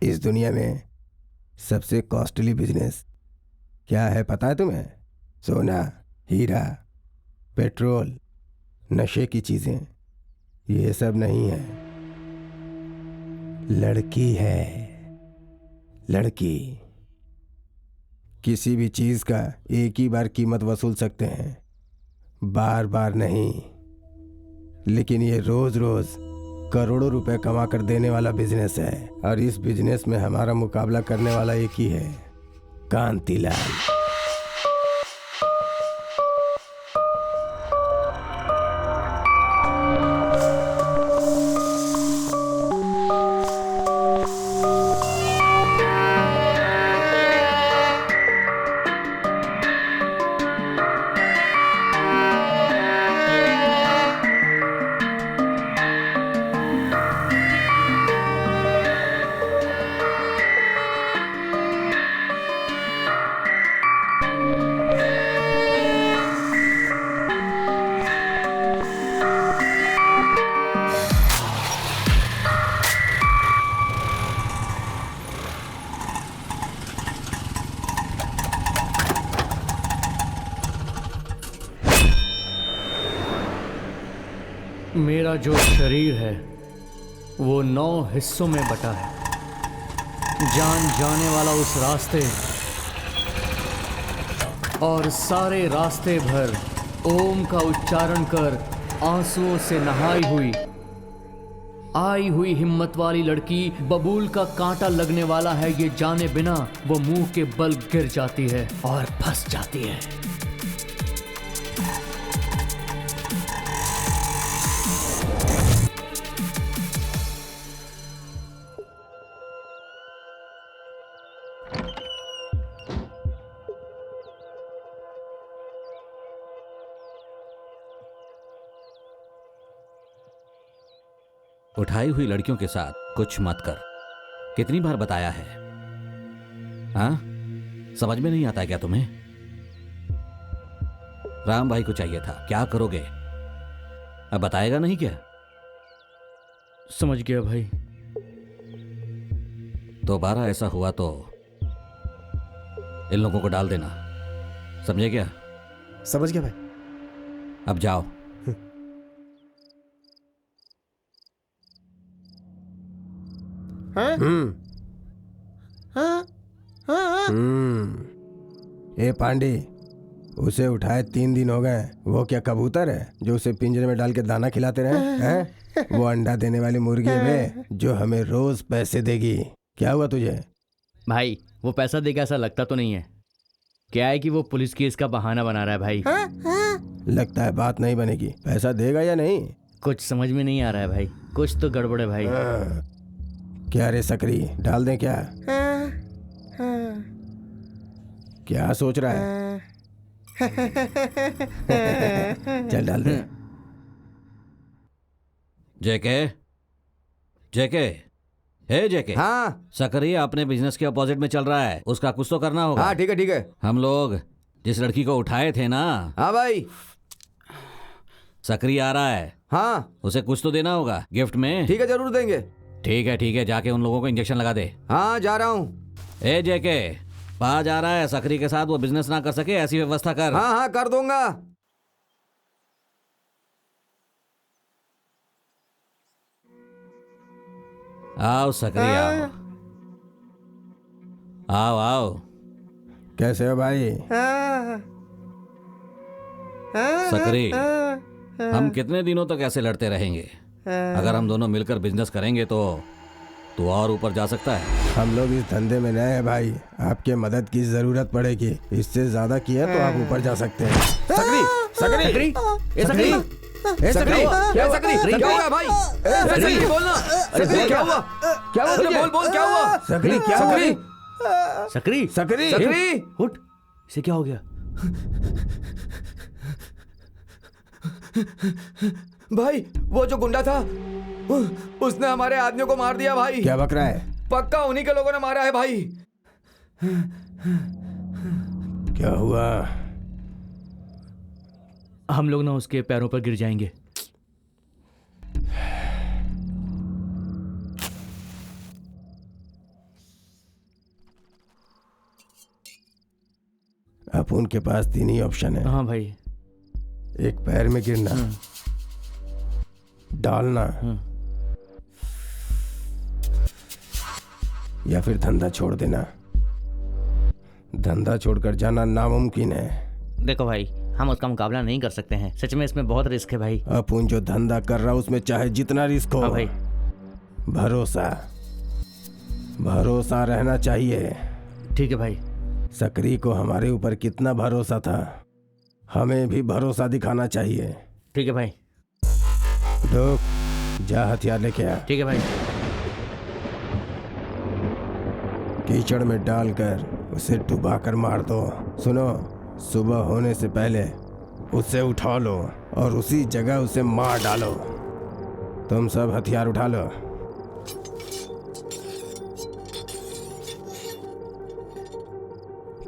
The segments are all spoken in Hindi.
इस दुनिया में सबसे कॉस्टली बिजनेस क्या है पता है तुम्हें? सोना, हीरा, पेट्रोल, नशे की चीजें, ये सब नहीं है। लड़की है, लड़की। किसी भी चीज का एक ही बार कीमत वसूल सकते हैं, बार बार नहीं। लेकिन ये रोज रोज करोड़ों रुपए कमा कर देने वाला बिजनेस है, और इस बिजनेस में हमारा मुकाबला करने वाला एक ही है, कांतिलाल। मेरा जो शरीर है वो 9 हिस्सों में बटा है। जान जाने वाला उस रास्ते और सारे रास्ते भर ओम का उच्चारण कर आंसुओं से नहाई हुई आई हुई हिम्मत वाली लड़की बबूल का कांटा लगने वाला है ये जाने बिना वो मुंह के बल गिर जाती है और फंस जाती है। उठाई हुई लड़कियों के साथ कुछ मत कर। कितनी बार बताया है? हाँ, समझ में नहीं आता क्या तुम्हें? राम भाई को चाहिए था, क्या करोगे? अब बताएगा नहीं क्या? समझ गया भाई। दोबारा ऐसा हुआ तो इन लोगों को डाल देना, समझे क्या? समझ गया भाई। अब जाओ। ए पांडे, उसे उठाए 3 दिन हो गए। वो क्या कबूतर है जो उसे पिंजरे में डाल के दाना खिलाते रहे हैं? वो अंडा देने वाली मुर्गी है जो हमें रोज पैसे देगी। क्या हुआ तुझे? भाई वो पैसा देगा ऐसा लगता तो नहीं है। क्या है कि वो पुलिस केस का बहाना बना रहा है भाई। लगता है बात नहीं बनेगी। पैसा देगा या नहीं? कुछ समझ में नहीं आ रहा है भाई, कुछ तो गड़बड़ है भाई। क्या रे सकरी, डाल दें क्या? क्या सोच रहा है? चल डाल दे। जेके, जेके, हे जेके। हाँ सकरिया अपने बिजनेस के अपोजिट में चल रहा है, उसका कुछ तो करना होगा। हाँ, ठीक है ठीक है। हम लोग जिस लड़की को उठाए थे ना, हाँ भाई। सकरिया आ रहा है। हाँ उसे कुछ तो देना होगा गिफ्ट में। ठीक है, जरूर देंगे। ठीक है, जाके उन लोगों को इंजेक्शन लगा दे। हाँ जा रहा हूँ। ए जेके, पा जा रहा है, सकरी के साथ वो बिजनेस ना कर सके ऐसी व्यवस्था कर। हाँ हाँ कर दूंगा। आओ सकरी, आओ आओ आओ। कैसे हो भाई? सकरी, हम कितने दिनों तक ऐसे लड़ते रहेंगे? अगर हम दोनों मिलकर बिजनेस करेंगे तो तू और ऊपर जा सकता है। हम लोग इस धंधे में नए हैं भाई, आपके मदद की जरूरत पड़ेगी। इससे ज्यादा किया तो आप ऊपर जा सकते हैं। सकरी सकरी सकरी सकरी सकरी क्या सकरी क्या हुआ भाई? सकरी बोलना। सकरी क्या हुआ? क्या हुआ तुझे? बोल बोल क्या हुआ? सकरी क्या हुआ? सकरी सकरी सकरी उठ, इसे क्या हो गया? भाई वो जो गुंडा था उसने हमारे आदमियों को मार दिया भाई। क्या बक रहा है? पक्का उन्हीं के लोगों ने मारा है भाई। क्या हुआ? हम लोग ना उसके पैरों पर गिर जाएंगे। उनके पास 3 ही ऑप्शन है। हाँ भाई। एक पैर में गिरना, डालना, या फिर धंधा छोड़ देना। धंधा छोड़कर जाना नामुमकिन है। देखो भाई, हम उसका मुकाबला नहीं कर सकते हैं, सच में इसमें बहुत रिस्क है भाई। अपुन जो धंधा कर रहा उसमें चाहे जितना रिस्क हो, हाँ भाई। भरोसा रहना चाहिए। ठीक है भाई। सकरी को हमारे ऊपर कितना भरोसा था, हमें भी भरोसा दिखाना चाहिए। ठीक है भाई। रुक, जा हथियार लेके आ। ठीक है भाई। कीचड़ में डालकर उसे डुबाकर मार दो। सुनो, सुबह होने से पहले उसे उठा लो और उसी जगह उसे मार डालो। तुम सब हथियार उठा लो।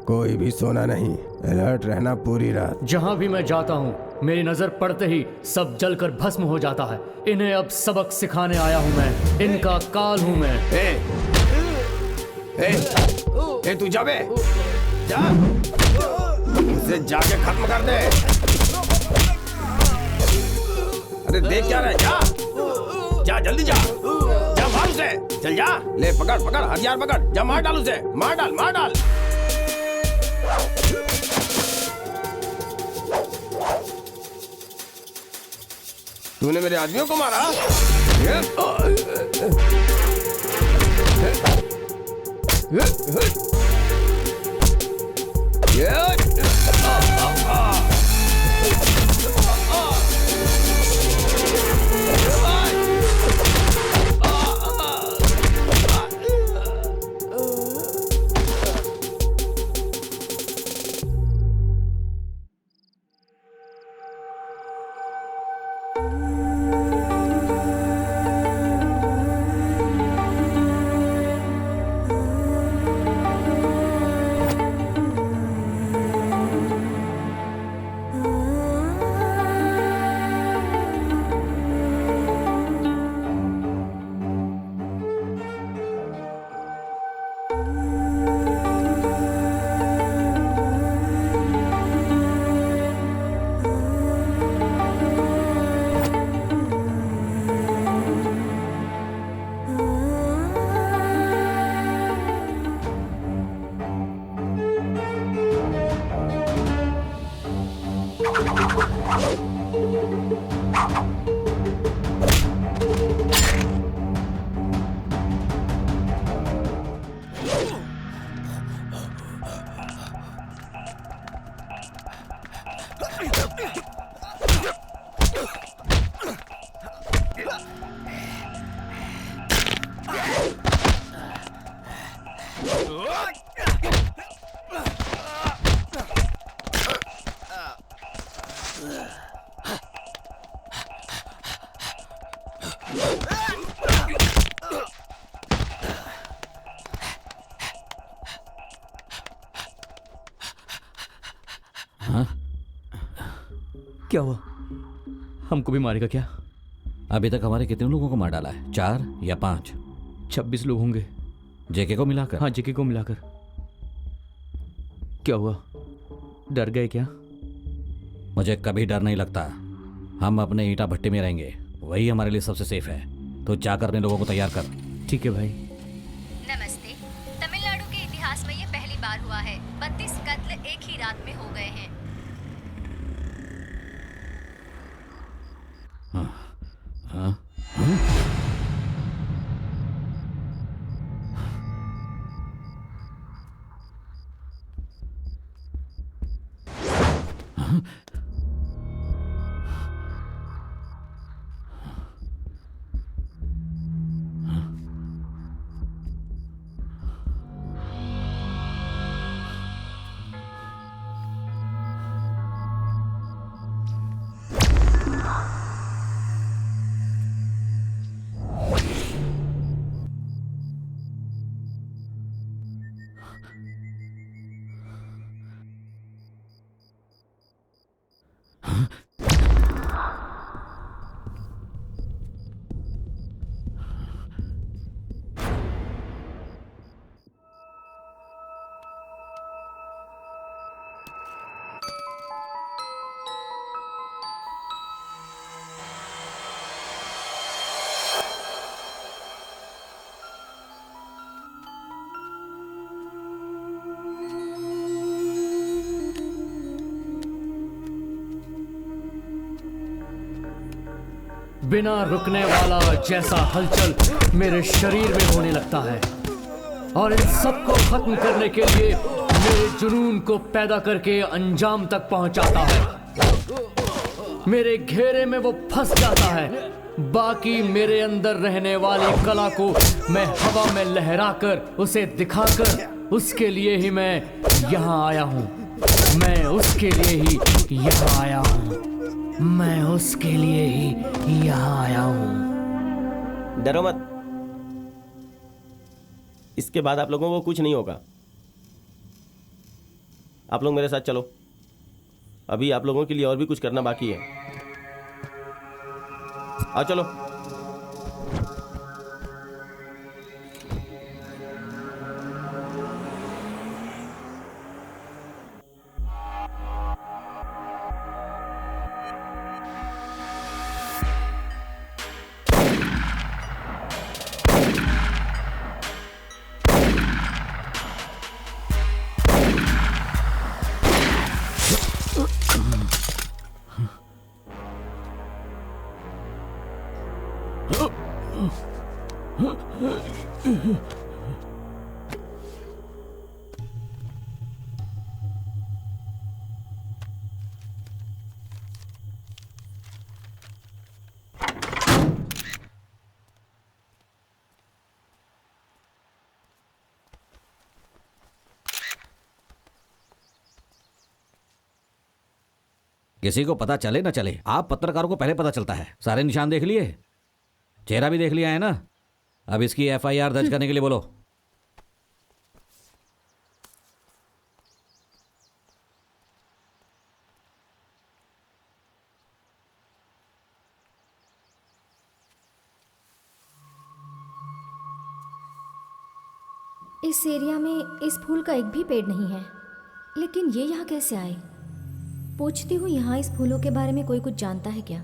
कोई भी सोना नहीं, अलर्ट रहना पूरी रात। जहां भी मैं जाता हूं मेरी नजर पड़ते ही सब जलकर भस्म हो जाता है। इन्हें अब सबक सिखाने आया हूं मैं, इनका काल हूं मैं। ए, तू जा बे, जा, उसे जाके खत्म कर दे। अरे देख क्या रहा है, जा जल्दी जा मार उसे, चल जा, ले पकड़ हथियार पकड़, जा मार डाल उसे, मार डाल। तूने मेरे आदमियों को मारा? क्या हुआ? हमको भी मारेगा क्या? अभी तक हमारे कितने लोगों को मार डाला है? 4 या 5? 26 लोग होंगे। जेके को मिलाकर? हाँ, जेके को मिलाकर। क्या हुआ, डर गए क्या? मुझे कभी डर नहीं लगता। हम अपने ईटा भट्टी में रहेंगे, वही हमारे लिए सबसे सेफ है। तो जाकर अपने लोगों को तैयार कर। ठीक है भाई। नमस्ते। तमिलनाडु के इतिहास में ये पहली बार हुआ है। 32 कत्ल एक ही रात में हो गए हैं। बिना रुकने वाला जैसा हलचल मेरे शरीर में होने लगता है और इन सबको खत्म करने के लिए मेरे जुनून को पैदा करके अंजाम तक पहुंचाता है। मेरे घेरे में वो फंस जाता है। बाकी मेरे अंदर रहने वाली कला को मैं हवा में लहराकर उसे दिखाकर उसके लिए ही मैं यहाँ आया हूँ। मैं उसके लिए ही यहाँ आया हूँ। मैं उसके लिए ही यहाँ आया हूँ। डरो मत, इसके बाद आप लोगों को कुछ नहीं होगा। आप लोग मेरे साथ चलो, अभी आप लोगों के लिए और भी कुछ करना बाकी है। आओ चलो। किसी को पता चले ना चले, आप पत्रकारों को पहले पता चलता है। सारे निशान देख लिए, चेहरा भी देख लिया है ना? अब इसकी एफआईआर दर्ज करने के लिए बोलो। इस एरिया में इस फूल का एक भी पेड़ नहीं है, लेकिन ये यहाँ कैसे आए? पूछती हूँ, यहाँ इस फूलों के बारे में कोई कुछ जानता है क्या?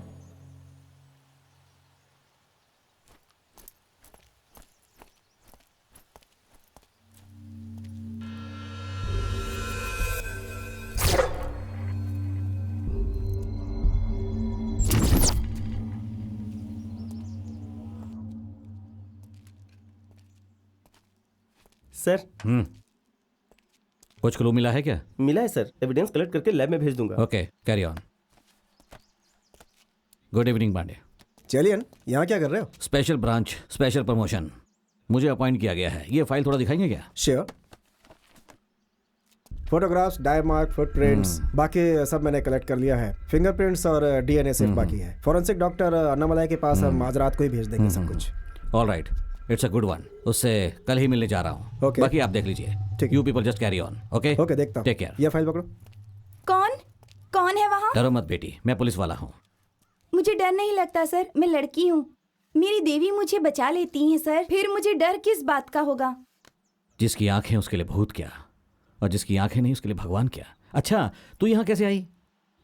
सर, कुछ क्लू मिला है क्या? मिला है सर, एविडेंस कलेक्ट करके लैब में भेज दूंगा। Okay, carry on. Good evening Pandey. चलिए, यहाँ क्या कर रहे हो? स्पेशल ब्रांच, स्पेशल प्रमोशन, मुझे अपॉइंट किया गया है। ये फाइल थोड़ा दिखाएंगे क्या? Sure. Photographs, dye mark, footprints, बाकी सब मैंने कलेक्ट कर लिया है। फिंगरप्रिंट्स और डीएनए सिर्फ बाकी है। फॉरेंसिक डॉक्टर अन्नामलाई के पास हम आज रात को ही भेज देंगे सब कुछ। All right, it's a good one. उससे कल ही मिलने जा रहा हूँ। Okay. बाकी आप देख लीजिए। ठीक। You people just carry on. Okay okay, देखता हूँ। Take care. ये फाइल पकड़ो। कौन है वहाँ? डरो मत बेटी, मैं पुलिस वाला हूँ। मुझे डर नहीं लगता सर, मैं लड़की हूँ। मेरी देवी मुझे बचा लेती हैं सर, फिर मुझे डर किस बात का होगा? जिसकी आंखें उसके लिए भूत क्या, और जिसकी आंखें नहीं उसके लिए भगवान क्या। अच्छा, तू यहाँ कैसे आई?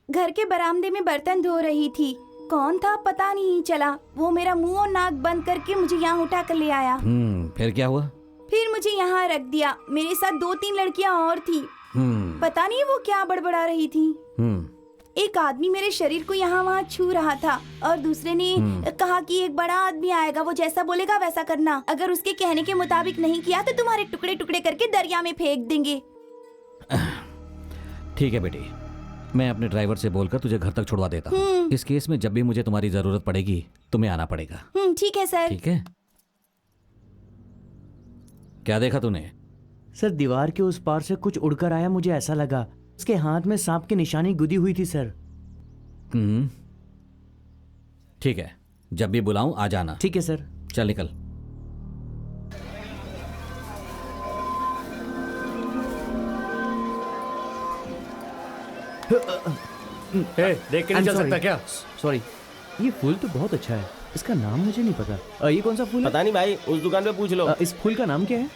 घर के बरामदे में बर्तन धो रही थी। कौन था पता नहीं चला। वो मेरा मुंह और नाक बंद करके मुझे यहाँ उठा कर ले आया। फिर क्या हुआ? फिर मुझे यहाँ रख दिया। मेरे साथ 2-3 लड़कियाँ और थी। पता नहीं वो क्या बड़बड़ा रही थी। एक आदमी मेरे शरीर को यहाँ वहाँ छू रहा था और दूसरे ने कहा कि एक बड़ा आदमी आएगा, वो जैसा बोलेगा वैसा करना। अगर उसके कहने के मुताबिक नहीं किया तो तुम्हारे टुकड़े टुकड़े करके दरिया में फेंक देंगे। ठीक है बेटी, मैं अपने ड्राइवर से बोलकर तुझे घर तक छुड़वा देता हूँ। इस केस में जब भी मुझे तुम्हारी जरूरत पड़ेगी तुम्हें आना पड़ेगा। ठीक है सर। ठीक है। क्या देखा तूने? सर, दीवार के उस पार से कुछ उड़कर आया, मुझे ऐसा लगा। उसके हाथ में सांप की निशानी गुदी हुई थी सर। ठीक है, जब भी बुलाऊं आ जाना। ठीक है सर। चल निकल। देख के नहीं चल सकता क्या? सॉरी, ये फूल तो बहुत अच्छा है। इसका नाम मुझे नहीं पता। ये कौन सा फूल है? पता नहीं भाई, उस दुकान पे पूछ लो। इस फूल का नाम क्या है?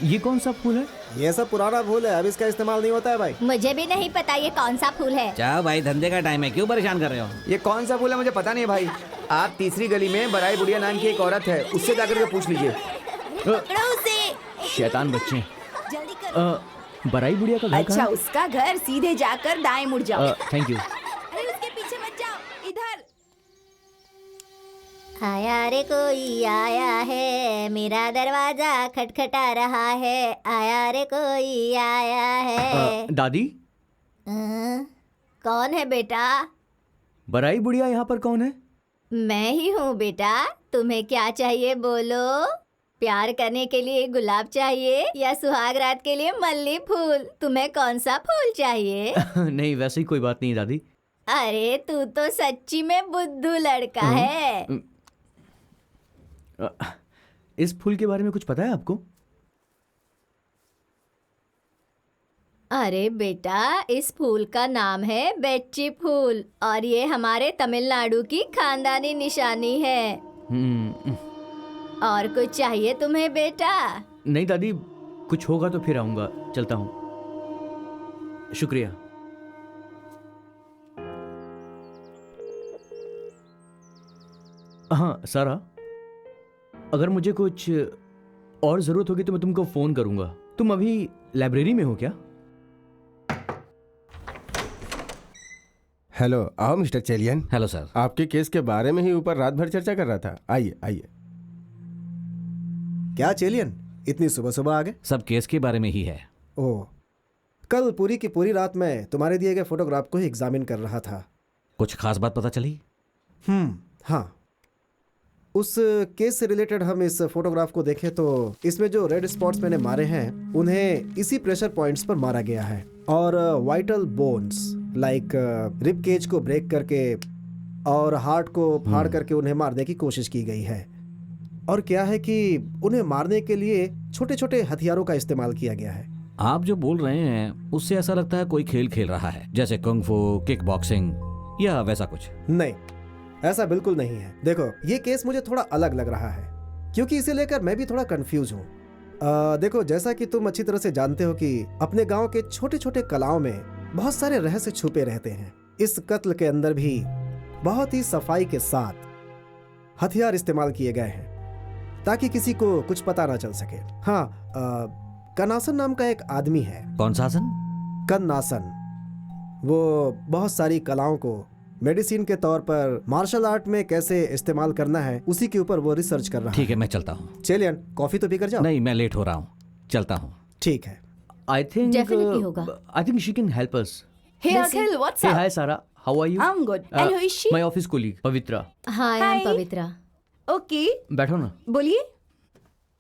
ये कौन सा फूल है? ये सब पुराना फूल है, अब इसका इस्तेमाल नहीं होता है भाई। मुझे भी नहीं पता ये कौन सा फूल है। चाहो भाई, धंधे का टाइम है, क्यों परेशान कर रहे हो? ये कौन सा फूल है मुझे पता नहीं है भाई। आप तीसरी गली में बराई बुढ़िया नाम की एक औरत है, उससे जाकर के पूछ लीजिए। पकड़ो उसे। शैतान बच्चे। जल्दी करो। बराई बुढ़िया का घर अच्छा, उसका घर सीधे जाकर दाएं मुड़ जाओ। Thank you. अरे उसके पीछे मत जाओ, इधर। आया रे कोई आया है, मेरा दरवाजा खटखटा रहा है, आया रे कोई आया है। दादी, कौन है बेटा? बड़ाई बुढ़िया यहाँ पर कौन है? मैं ही हूँ बेटा, तुम्हें क्या चाहिए बोलो? प्यार करने के लिए गुलाब चाहिए या सुहाग रात के लिए मल्ली फूल? तुम्हें कौन सा फूल चाहिए? नहीं, वैसे ही कोई बात नहीं दादी। अरे तू तो सच्ची में बुद्धू लड़का है। इस फूल के बारे में कुछ पता है आपको? अरे बेटा, इस फूल का नाम है बेच्ची फूल और ये हमारे तमिलनाडु की खानदानी निशानी है। और कुछ चाहिए तुम्हें बेटा? नहीं दादी, कुछ होगा तो फिर आऊंगा। चलता हूँ, शुक्रिया। हाँ सारा, अगर मुझे कुछ और जरूरत होगी तो मैं तुमको फोन करूंगा। तुम अभी लाइब्रेरी में हो क्या? हेलो, आओ मिस्टर चेलियन। Hello sir. आपके केस के बारे में ही ऊपर रात भर चर्चा कर रहा था। आइए आइए। क्या चेलियन, इतनी सुबह सुबह आ गए? सब केस के बारे में ही है। ओह, कल पूरी की पूरी रात मैं तुम्हारे दिए गए फोटोग्राफ को ही एग्जामिन कर रहा था। कुछ खास बात पता चली? हाँ, उस केस से रिलेटेड हम इस फोटोग्राफ को देखें तो इसमें जो रेड स्पॉट्स मैंने मारे हैं उन्हें इसी प्रेशर पॉइंट्स पर मारा गया है और vital bones like rib cage को ब्रेक करके और हार्ट को फाड़ करके उन्हें मारने की कोशिश की गई है। और क्या है कि उन्हें मारने के लिए छोटे छोटे हथियारों का इस्तेमाल किया गया है। आप जो बोल रहे हैं उससे ऐसा लगता है कोई खेल खेल रहा है, जैसे कुंग फू, किक बॉक्सिंग या वैसा कुछ। नहीं, ऐसा बिल्कुल नहीं है। देखो, ये केस मुझे थोड़ा अलग लग रहा है क्योंकि इसे लेकर मैं भी थोड़ा कंफ्यूज हूँ। देखो, जैसा कि तुम अच्छी तरह से जानते हो कि अपने गांव के छोटे छोटे कलाओं में बहुत सारे रहस्य छुपे रहते हैं। इस कत्ल के अंदर भी बहुत ही सफाई के साथ हथियार इस्तेमाल किए गए हैं ताकि किसी को कुछ पता ना चल सके। हाँ, कन्नासन नाम का एक आदमी है। कौन सा आसन? कन्नासन। वो बहुत सारी कलाओं को मेडिसिन के तौर पर मार्शल आर्ट में कैसे इस्तेमाल करना है उसी के ऊपर वो रिसर्च कर रहा है। ठीक है, मैं चलता हूँ। चेलियन, कॉफी तो पीकर जाओ। नहीं, मैं लेट हो रहा हूँ, चलता हूँ। ठीक है। I think Definitely होगा। I think she can help us. Hey Akhil, what's Hey, up? hi Sarah. How are you? I'm good. And who is she? My office colleague, Pavitra. Hi, I am Hi. Pavitra. Okay, बैठो ना। बोलिए,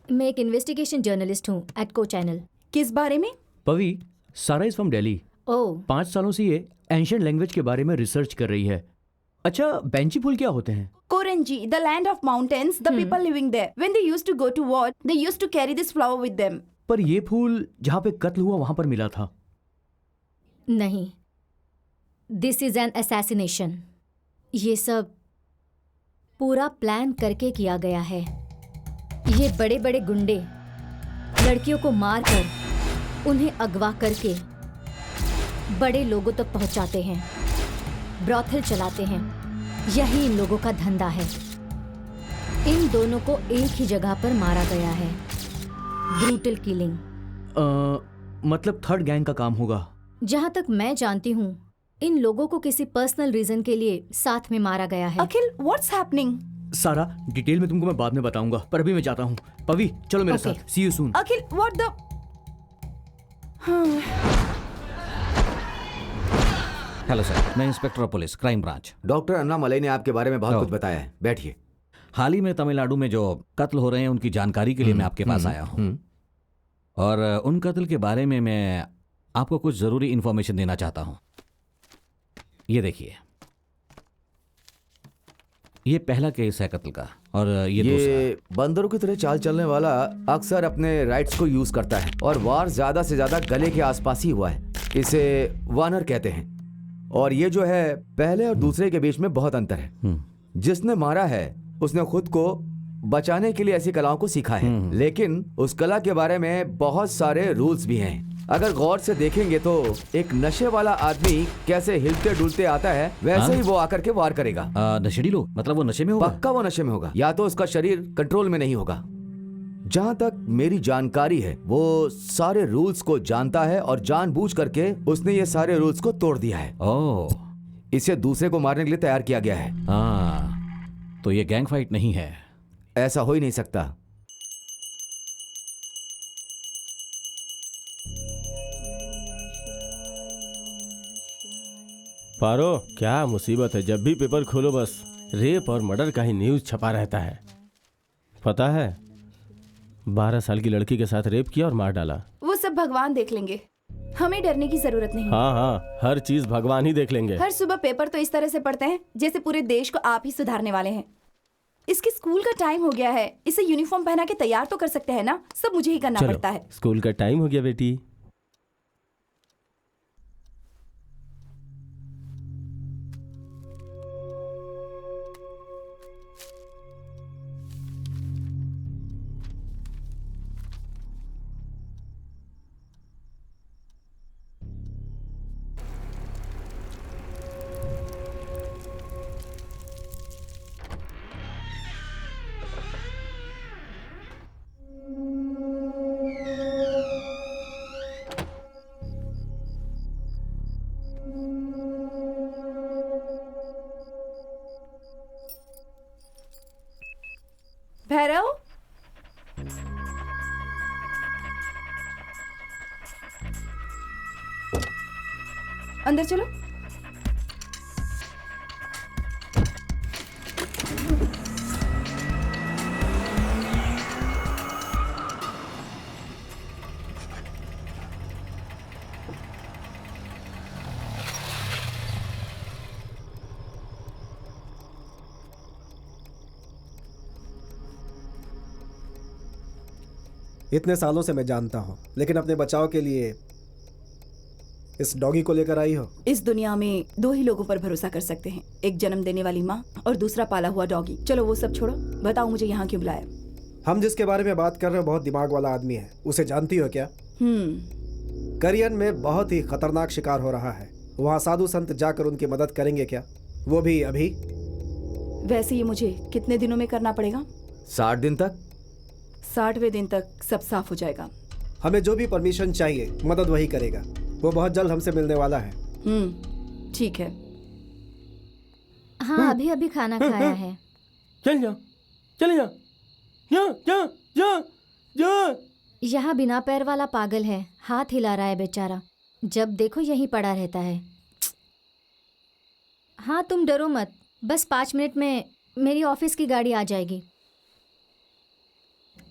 मैं एक इन्वेस्टिगेशन जर्नलिस्ट हूँ एट को चैनल। किस बारे में? पवी, सारा इज फ्रॉम दिल्ली। ओह, 5 सालों से ये एंशिएंट लैंग्वेज के बारे में रिसर्च कर रही है। अच्छा, बेंची फूल क्या होते हैं? Korangi, the land of mountains, the people living there. When they used to go to war, they used to carry this flower with them. पर ये फूल जहाँ पे कत्ल हुआ वहां पर मिला था। नहीं, दिस इज एन असैसिनेशन। ये सब पूरा प्लान करके किया गया है। ये बड़े बड़े गुंडे लड़कियों को मारकर उन्हें अगवा करके बड़े लोगों तक पहुंचाते हैं, ब्रॉथल चलाते हैं। यही इन लोगों का धंधा है। इन दोनों को एक ही जगह पर मारा गया है। Brutal killing. मतलब थर्ड गैंग का काम होगा। जहां तक मैं जानती हूँ, इन लोगों को किसी पर्सनल रीजन के लिए साथ में मारा गया है। Akhil, what's happening? सारा, डिटेल में तुमको मैं बाद में बताऊंगा, पर अभी मैं जाता हूँ। पवी, चलो मेरे Okay. साथ। See you soon. Akhil, what the? Hello sir, मैं inspector of police, crime branch. Doctor Annamalai ने आपके बारे में बहुत ओ। कुछ बताया है। बैठिए। हाल ही में तमिलनाडु में जो कत्ल हो रहे हैं उनकी जानकारी के लिए मैं आपके पास आया हूँ, और उन कत्ल के बारे में मैं आपको कुछ ज़रूरी इन्फॉर्मेशन देना चाहता हूँ। ये देखिए, ये पहला केस है कत्ल का, और ये दूसरा। बंदरों की तरह चाल चलने वाला अक्सर अपने राइट्स को यूज करता है, और वार ज्यादा से ज्यादा गले के आसपास ही हुआ है। इसे वानर कहते हैं। और ये जो है, पहले और दूसरे के बीच में बहुत अंतर है। जिसने मारा है उसने खुद को बचाने के लिए ऐसी कलाओं को सीखा है, लेकिन उस कला के बारे में बहुत सारे रूल्स भी हैं। अगर गौर से देखेंगे तो एक नशे वाला आदमी कैसे हिलते डुलते आता है, वैसे ही वो आकर के वार करेगा। नशेड़ी लोग? मतलब वो नशे में होगा? पक्का वो नशे में होगा, या तो उसका शरीर कंट्रोल में नहीं होगा। जहां तक मेरी जानकारी है, वो सारे रूल्स को जानता है और जानबूझ करके उसने ये सारे रूल्स को तोड़ दिया है। ओह, इसे दूसरे को मारने के लिए तैयार किया गया है। तो ये गैंग फाइट नहीं है। ऐसा हो ही नहीं सकता। पारो, क्या मुसीबत है, जब भी पेपर खोलो बस रेप और मर्डर का ही न्यूज छपा रहता है। पता है 12 साल की लड़की के साथ रेप किया और मार डाला। वो सब भगवान देख लेंगे, हमें डरने की जरूरत नहीं। हाँ हाँ, हर चीज भगवान ही देख लेंगे। हर सुबह पेपर तो इस तरह से पढ़ते हैं जैसे पूरे देश को आप ही सुधारने वाले हैं। इसके स्कूल का टाइम हो गया है, इसे यूनिफॉर्म पहना के तैयार तो कर सकते हैं ना, सब मुझे ही करना पड़ता है। स्कूल का टाइम हो गया बेटी। भैरव, अंदर चलो। इतने सालों से मैं जानता हूँ, लेकिन अपने बचाव के लिए इस डॉगी को लेकर आई हो। इस दुनिया में दो ही लोगों पर भरोसा कर सकते हैं, एक जन्म देने वाली माँ और दूसरा पाला हुआ डॉगी। चलो वो सब छोड़ो, बताओ मुझे यहाँ क्यों बुलाया? हम जिसके बारे में बात कर रहे हो बहुत दिमाग वाला आदमी है, उसे जानती हो क्या? करियन में बहुत ही खतरनाक शिकार हो रहा है। वहाँ साधु संत जाकर उनकी मदद करेंगे क्या, वो भी अभी? वैसे ये मुझे कितने दिनों में करना पड़ेगा? 60 दिन तक। 60वें दिन तक सब साफ हो जाएगा। हमें जो भी परमिशन चाहिए मदद वही करेगा। वो बहुत जल्द हमसे मिलने वाला है। ठीक है। हाँ, अभी अभी खाना खाया है। चल जा, चले जा, जा जा जा जा। यहाँ बिना पैर वाला पागल है, हाथ हिला रहा है बेचारा, जब देखो यहीं पड़ा रहता है। हाँ तुम डरो मत, बस 5 मिनट में मेरी ऑफिस की गाड़ी आ जाएगी।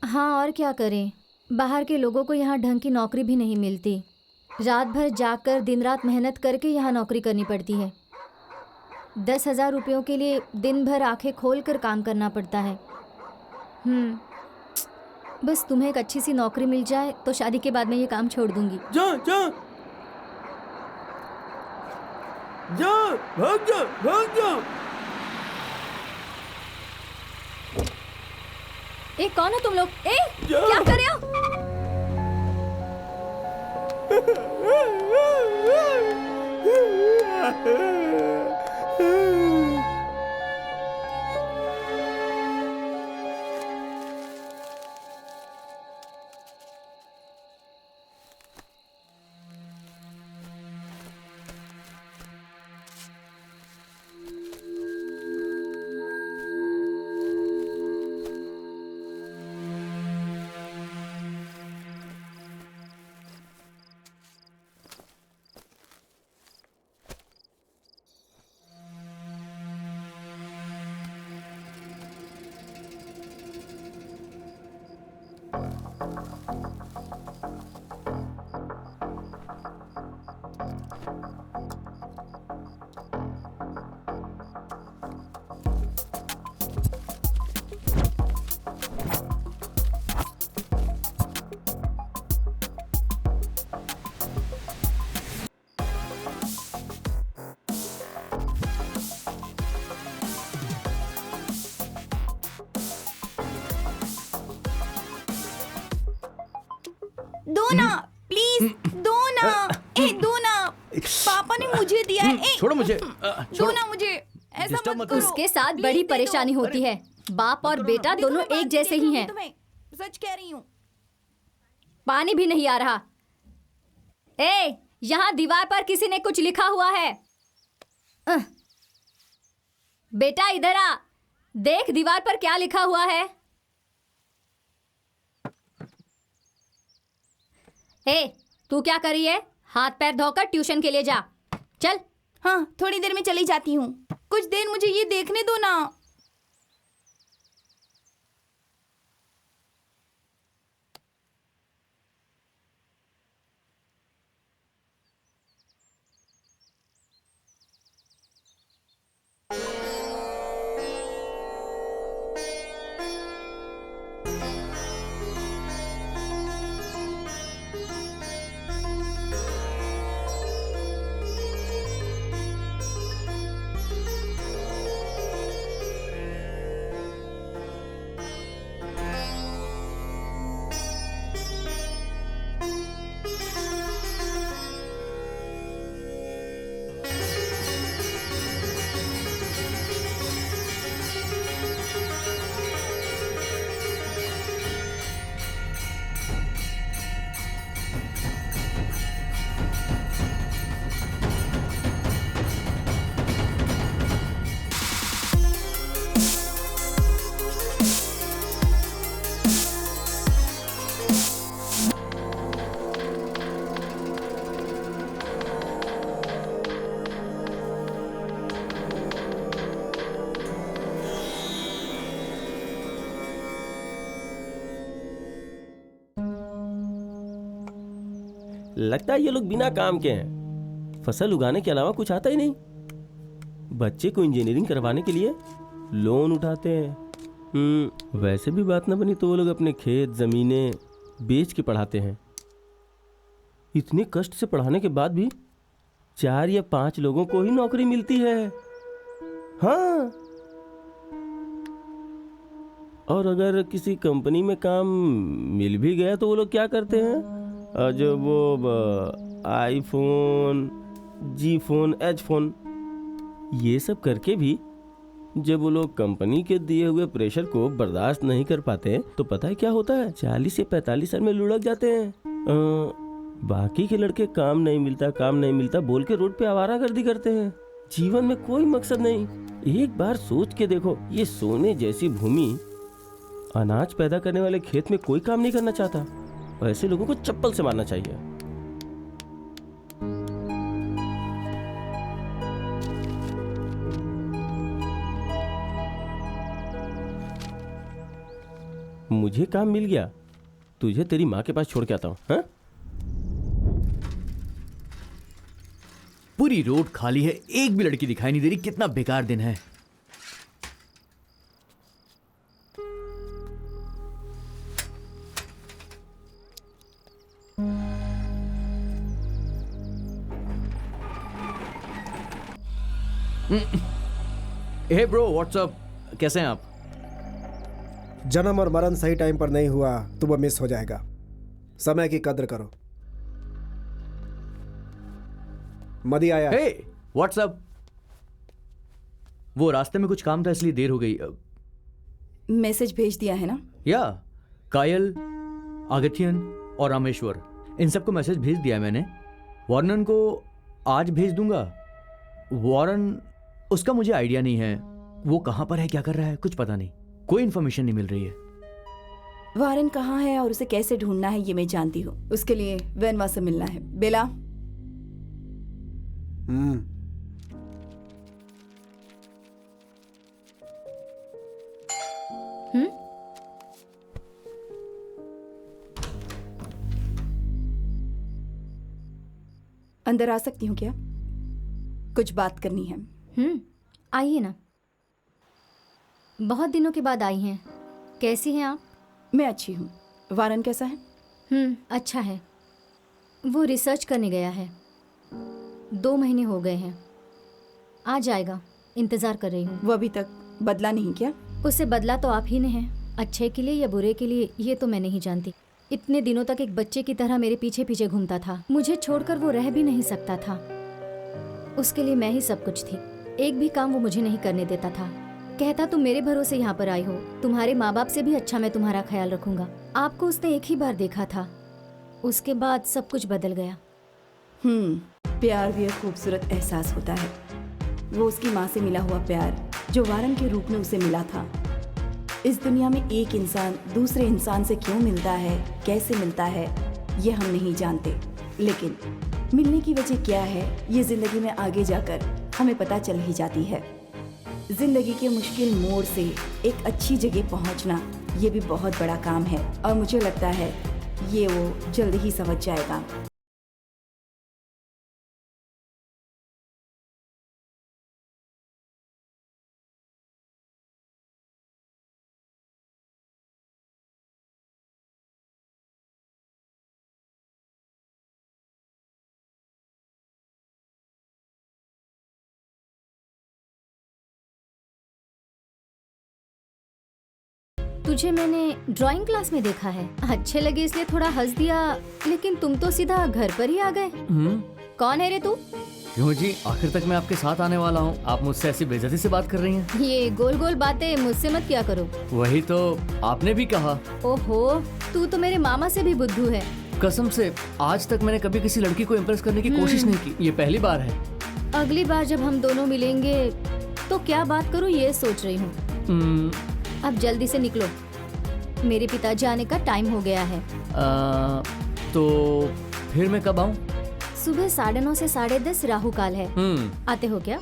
हाँ और क्या करें, बाहर के लोगों को यहाँ ढंग की नौकरी भी नहीं मिलती। रात भर जाकर दिन रात मेहनत करके यहाँ नौकरी करनी पड़ती है। 10,000 रुपयों के लिए दिन भर आंखें खोल कर काम करना पड़ता है। बस तुम्हें एक अच्छी सी नौकरी मिल जाए तो शादी के बाद मैं ये काम छोड़ दूंगी। जा जा जा, भाग जा, भाग जा। ए कौन हो तुम लोग? ए क्या कर रहे हो? दो ना प्लीज, दो ना। ए दो ना, पापा ने मुझे दिया है। छोड़ो मुझे, दो ना मुझे, ऐसा मत करो। उसके साथ बड़ी परेशानी होती है, बाप और बेटा दोनों एक जैसे ही हैं। सच कह रही हूँ। पानी भी नहीं आ रहा। ए यहाँ दीवार पर किसी ने कुछ लिखा हुआ है। बेटा इधर आ, देख दीवार पर क्या लिखा हुआ है। हे, तू क्या कर रही है? हाथ पैर धोकर ट्यूशन के लिए जा। चल। हाँ, थोड़ी देर में चली जाती हूँ। कुछ देर मुझे ये देखने दो ना। लगता है ये लोग बिना काम के हैं। फसल उगाने के अलावा कुछ आता ही नहीं। बच्चे को इंजीनियरिंग करवाने के लिए लोन उठाते हैं। वैसे भी बात ना बनी तो वो लोग अपने खेत जमीनें बेच के पढ़ाते हैं। इतने कष्ट से पढ़ाने के बाद भी 4 या 5 लोगों को ही नौकरी मिलती है। हाँ, और अगर किसी कंपनी में काम मिल भी गया तो वो लोग क्या करते हैं? जो वो आईफोन, जी फोन, एच फोन, ये सब करके भी जब वो लोग कंपनी के दिए हुए प्रेशर को बर्दाश्त नहीं कर पाते तो पता है क्या होता है? 40 से 45 साल में लुढ़क जाते हैं। बाकी के लड़के काम नहीं मिलता बोल के रोड पे आवारागर्दी करते हैं। जीवन में कोई मकसद नहीं। एक बार सोच के देखो, ये सोने जैसी भूमि, अनाज पैदा करने वाले खेत में कोई काम नहीं करना चाहता। ऐसे लोगों को चप्पल से मारना चाहिए। मुझे काम मिल गया, तुझे तेरी माँ के पास छोड़ के आता हूँ। हाँ? पूरी रोड खाली है, एक भी लड़की दिखाई नहीं दे रही। कितना बेकार दिन है। हे ब्रो, व्हाट्सअप, कैसे हैं आप? जन्म और मरण सही टाइम पर नहीं हुआ तो वो मिस हो जाएगा। समय की कद्र करो। मदी आया। हे व्हाट्सअप। वो रास्ते में कुछ काम था इसलिए देर हो गई। मैसेज भेज दिया है ना? या कायल, आगथियन और रामेश्वर, इन सबको मैसेज भेज दिया मैंने। वार्नन को आज भेज दूंगा। वारन, उसका मुझे आइडिया नहीं है। वो कहां पर है, क्या कर रहा है, कुछ पता नहीं। कोई इन्फॉर्मेशन नहीं मिल रही है। वारन कहाँ है और उसे कैसे ढूंढना है ये मैं जानती हूँ। उसके लिए वेनवा से मिलना है। बेला। अंदर आ सकती हूँ क्या? कुछ बात करनी है। आइए ना। बहुत दिनों के बाद आई हैं। कैसी हैं आप? मैं अच्छी हूँ। वारन कैसा है? अच्छा है। वो रिसर्च करने गया है। 2 महीने हो गए हैं। आ जाएगा, इंतज़ार कर रही हूँ। वो अभी तक बदला नहीं क्या? उसे बदला तो आप ही ने है। अच्छे के लिए या बुरे के लिए ये तो मैं नहीं जानती। इतने दिनों तक एक बच्चे की तरह मेरे पीछे पीछे घूमता था। मुझे छोड़कर वो रह भी नहीं सकता था। उसके लिए मैं ही सब कुछ थी। एक भी काम वो मुझे नहीं करने देता था। कहता तुम मेरे भरोसे यहाँ पर आई हो, तुम्हारे माँ बाप से भी अच्छा मैं तुम्हारा ख्याल रखूंगा। आपको उसने एक ही बार देखा था, उसके बाद सब कुछ बदल गया। प्यार भी एक खूबसूरत एहसास होता है। वो उसकी माँ से मिला हुआ प्यार जो वारन के रूप में उसे मिला था। इस दुनिया में एक इंसान दूसरे इंसान से क्यों मिलता है, कैसे मिलता है, ये हम नहीं जानते, लेकिन मिलने की वजह क्या है ये जिंदगी में आगे जाकर हमें पता चल ही जाती है। जिंदगी के मुश्किल मोड़ से एक अच्छी जगह पहुंचना ये भी बहुत बड़ा काम है, और मुझे लगता है ये वो जल्द ही समझ जाएगा। तुझे मैंने ड्राइंग क्लास में देखा है, अच्छे लगे इसलिए थोड़ा हंस दिया, लेकिन तुम तो सीधा घर पर ही आ गए। कौन है रे तू? क्यों जी, आखिर तक मैं आपके साथ आने वाला हूँ, आप मुझसे ऐसी बेइज्जती से बात कर रही हैं। ये गोल गोल बातें मुझसे मत किया करो। वही तो आपने भी कहा। ओहो, तू तो मेरे मामा से भी बुद्धू है। कसम से आज तक मैंने कभी किसी लड़की को इम्प्रेस करने की कोशिश नहीं की, ये पहली बार है। अगली बार जब हम दोनों मिलेंगे तो क्या बात करूँ ये सोच रही हूँ। अब जल्दी से निकलो, मेरे पिताजी आने का टाइम हो गया है। तो फिर मैं कब आऊँ? सुबह 9:30 से 10:30 राहु काल है। आते हो क्या?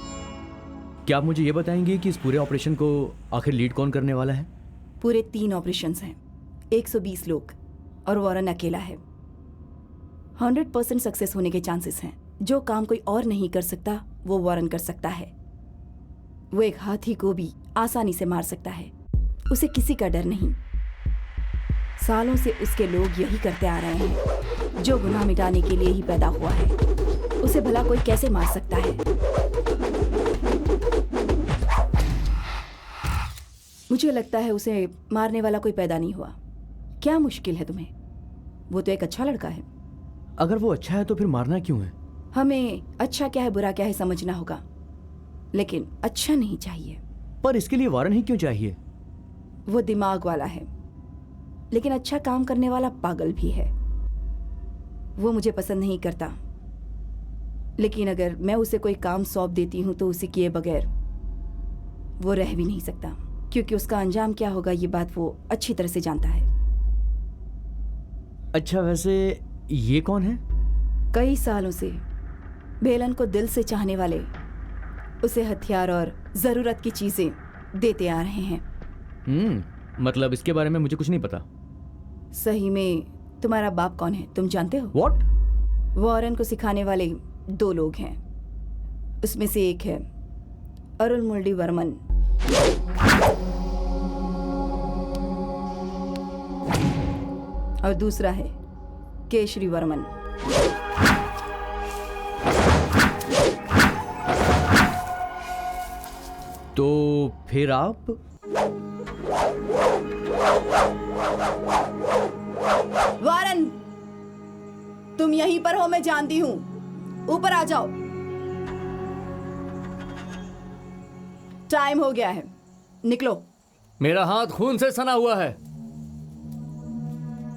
क्या आप मुझे ये बताएंगे कि इस पूरे ऑपरेशन को आखिर लीड कौन करने वाला है? पूरे 3 ऑपरेशंस हैं, 120 लोग, और वॉरेन अकेला है। 100% सक्सेस होने के चांसेस हैं। जो काम कोई और नहीं कर सकता वो वॉरेन कर सकता है। वो एक हाथी को भी आसानी से मार सकता है, उसे किसी का डर नहीं। सालों से उसके लोग यही करते आ रहे हैं, जो गुनाह मिटाने के लिए ही पैदा हुआ है। उसे भला कोई कैसे मार सकता है? मुझे लगता है उसे मारने वाला कोई पैदा नहीं हुआ। क्या मुश्किल है तुम्हें? वो तो एक अच्छा लड़का है। अगर वो अच्छा है तो फिर मारना क्यों है? हमें अच्छा क्या है बुरा क्या है समझना होगा, लेकिन अच्छा नहीं चाहिए। पर इसके लिए वारन ही क्यों चाहिए? वो दिमाग वाला है, लेकिन अच्छा काम करने वाला पागल भी है। वो मुझे पसंद नहीं करता, लेकिन अगर मैं उसे कोई काम सौंप देती हूं तो उसे किए बगैर वो रह भी नहीं सकता, क्योंकि उसका अंजाम क्या होगा ये बात वो अच्छी तरह से जानता है। अच्छा, वैसे ये कौन है? कई सालों से बेलन को दिल से चाहने वाले उसे हथियार और जरूरत की चीजें देते आ रहे हैं। मतलब इसके बारे में मुझे कुछ नहीं पता। सही में तुम्हारा बाप कौन है तुम जानते हो? What? वॉरेन को सिखाने वाले 2 लोग हैं, उसमें से एक है अरुलमोल्डी वर्मन, और दूसरा है केशरी वर्मन। तो फिर आप? वारन, तुम यहीं पर हो, मैं जानती हूं। ऊपर आ जाओ, टाइम हो गया है, निकलो। मेरा हाथ खून से सना हुआ है,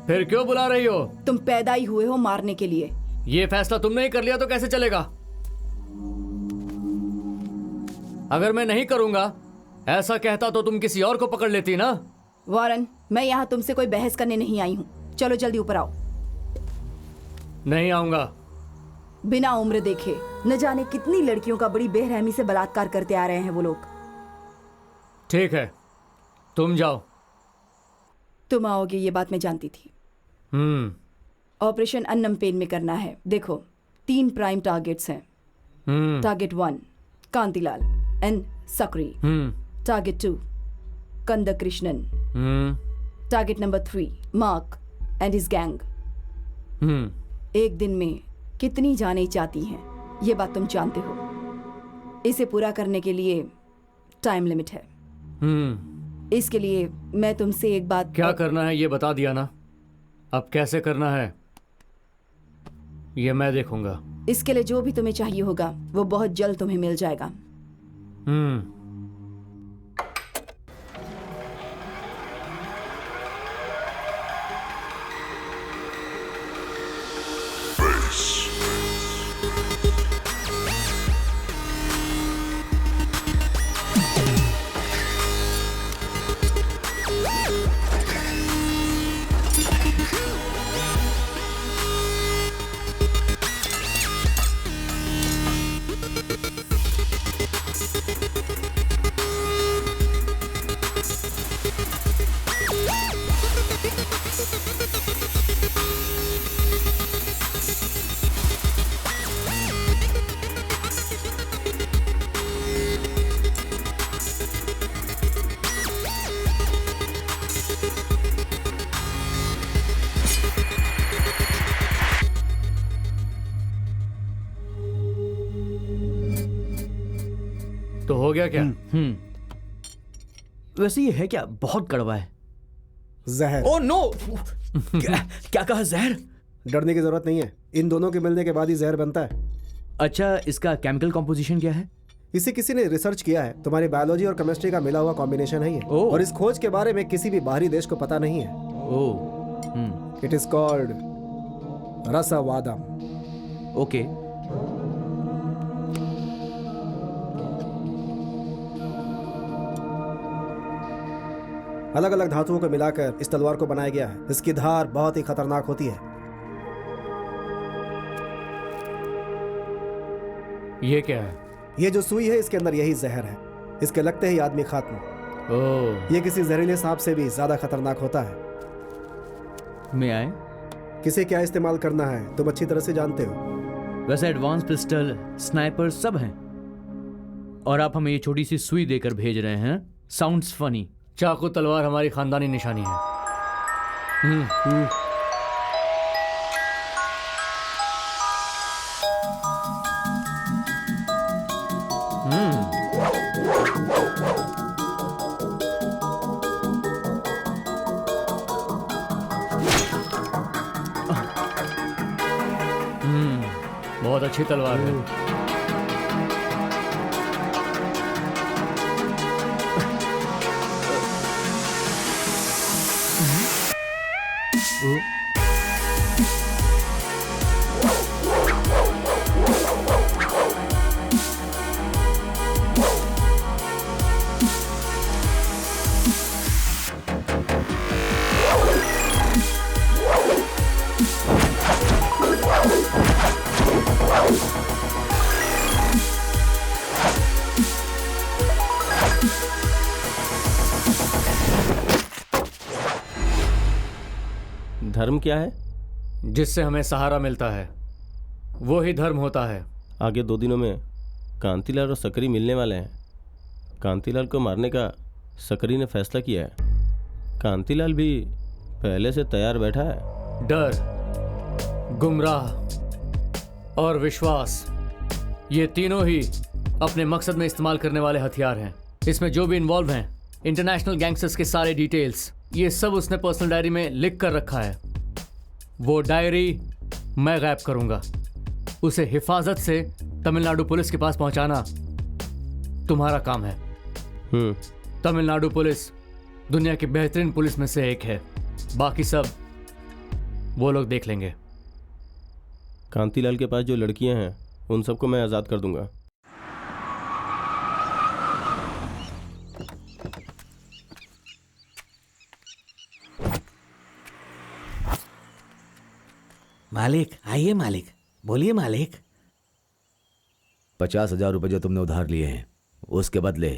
फिर क्यों बुला रही हो? तुम पैदा ही हुए हो मारने के लिए। ये फैसला तुमने ही कर लिया तो कैसे चलेगा? अगर मैं नहीं करूंगा ऐसा कहता तो तुम किसी और को पकड़ लेती ना। वारन, मैं यहाँ तुमसे कोई बहस करने नहीं आई हूँ, चलो जल्दी ऊपर आओ। नहीं आऊंगा। बिना उम्र देखे न जाने कितनी लड़कियों का बड़ी बेरहमी से बलात्कार करते आ रहे हैं वो लोग। ठीक है, तुम जाओ। तुम आओगे ये बात मैं जानती थी। ऑपरेशन अन्नम पेन में करना है। देखो 3 प्राइम टारगेट्स हैं। Target 1 Kantilal and Sakri. Target 2 कंद Krishnan. Target number 3 mark and his gang. एक दिन में कितनी जाने चाहती हैं ये बात तुम जानते हो। इसे पूरा करने के लिए टाइम लिमिट है। इसके लिए मैं तुमसे एक बात। क्या करना है ये बता दिया ना, अब कैसे करना है ये मैं देखूंगा। इसके लिए जो भी तुम्हें चाहिए होगा वो बहुत जल्द तुम्हें मिल जाएगा। हो गया क्या? वैसे ये है क्या? बहुत कड़वा है। जहर। Oh no! क्या कहा? जहर? डरने की जरूरत नहीं है, इन दोनों के मिलने के बाद ही जहर बनता है। अच्छा, इसका केमिकल कॉम्पोजिशन क्या है? इसे किसी ने रिसर्च किया है, तुम्हारी बायोलॉजी और केमिस्ट्री का मिला हुआ कॉम्बिनेशन है ये। और इस खोज के बारे में किसी भी बाहरी देश को पता नहीं है। It is called rasavadam. Okay. अलग अलग धातुओं को मिलाकर इस तलवार को बनाया गया है। इसकी धार बहुत ही खतरनाक होती है। ये क्या है? ये जो सुई है, इसके अंदर यही जहर है। इसके लगते ही आदमी खत्म। ओह। ये किसी जहरीले सांप से भी ज्यादा खतरनाक होता है। मैं आए? किसे क्या इस्तेमाल करना है तुम अच्छी तरह से जानते हो। वैसे एडवांस पिस्टल, स्नाइपर सब हैं, और आप हमें ये छोटी सी सुई देकर भेज रहे हैं? Sounds funny. चाकू तलवार हमारी खानदानी निशानी है। बहुत अच्छी तलवार है। धर्म क्या है? जिससे हमें सहारा मिलता है वो ही धर्म होता है। आगे 2 दिनों में कांतिलाल और सकरी मिलने वाले हैं। कांतिलाल को मारने का सकरी ने फैसला किया है। कांतिलाल भी पहले से तैयार बैठा है। डर, गुमराह और विश्वास, ये तीनों ही अपने मकसद में इस्तेमाल करने वाले हथियार हैं। इसमें जो भी इन्वॉल्व हैं, इंटरनेशनल गैंगस्टर्स के सारे डिटेल्स, ये सब उसने पर्सनल डायरी में लिख कर रखा है। वो डायरी मैं गायब करूंगा। उसे हिफाजत से तमिलनाडु पुलिस के पास पहुंचाना तुम्हारा काम है। तमिलनाडु पुलिस दुनिया की बेहतरीन पुलिस में से एक है। बाकी सब वो लोग देख लेंगे। कांतिलाल के पास जो लड़कियां हैं उन सबको मैं आज़ाद कर दूंगा। मालिक, आइए मालिक, बोलिए मालिक। 50,000 रुपये जो तुमने उधार लिए हैं, उसके बदले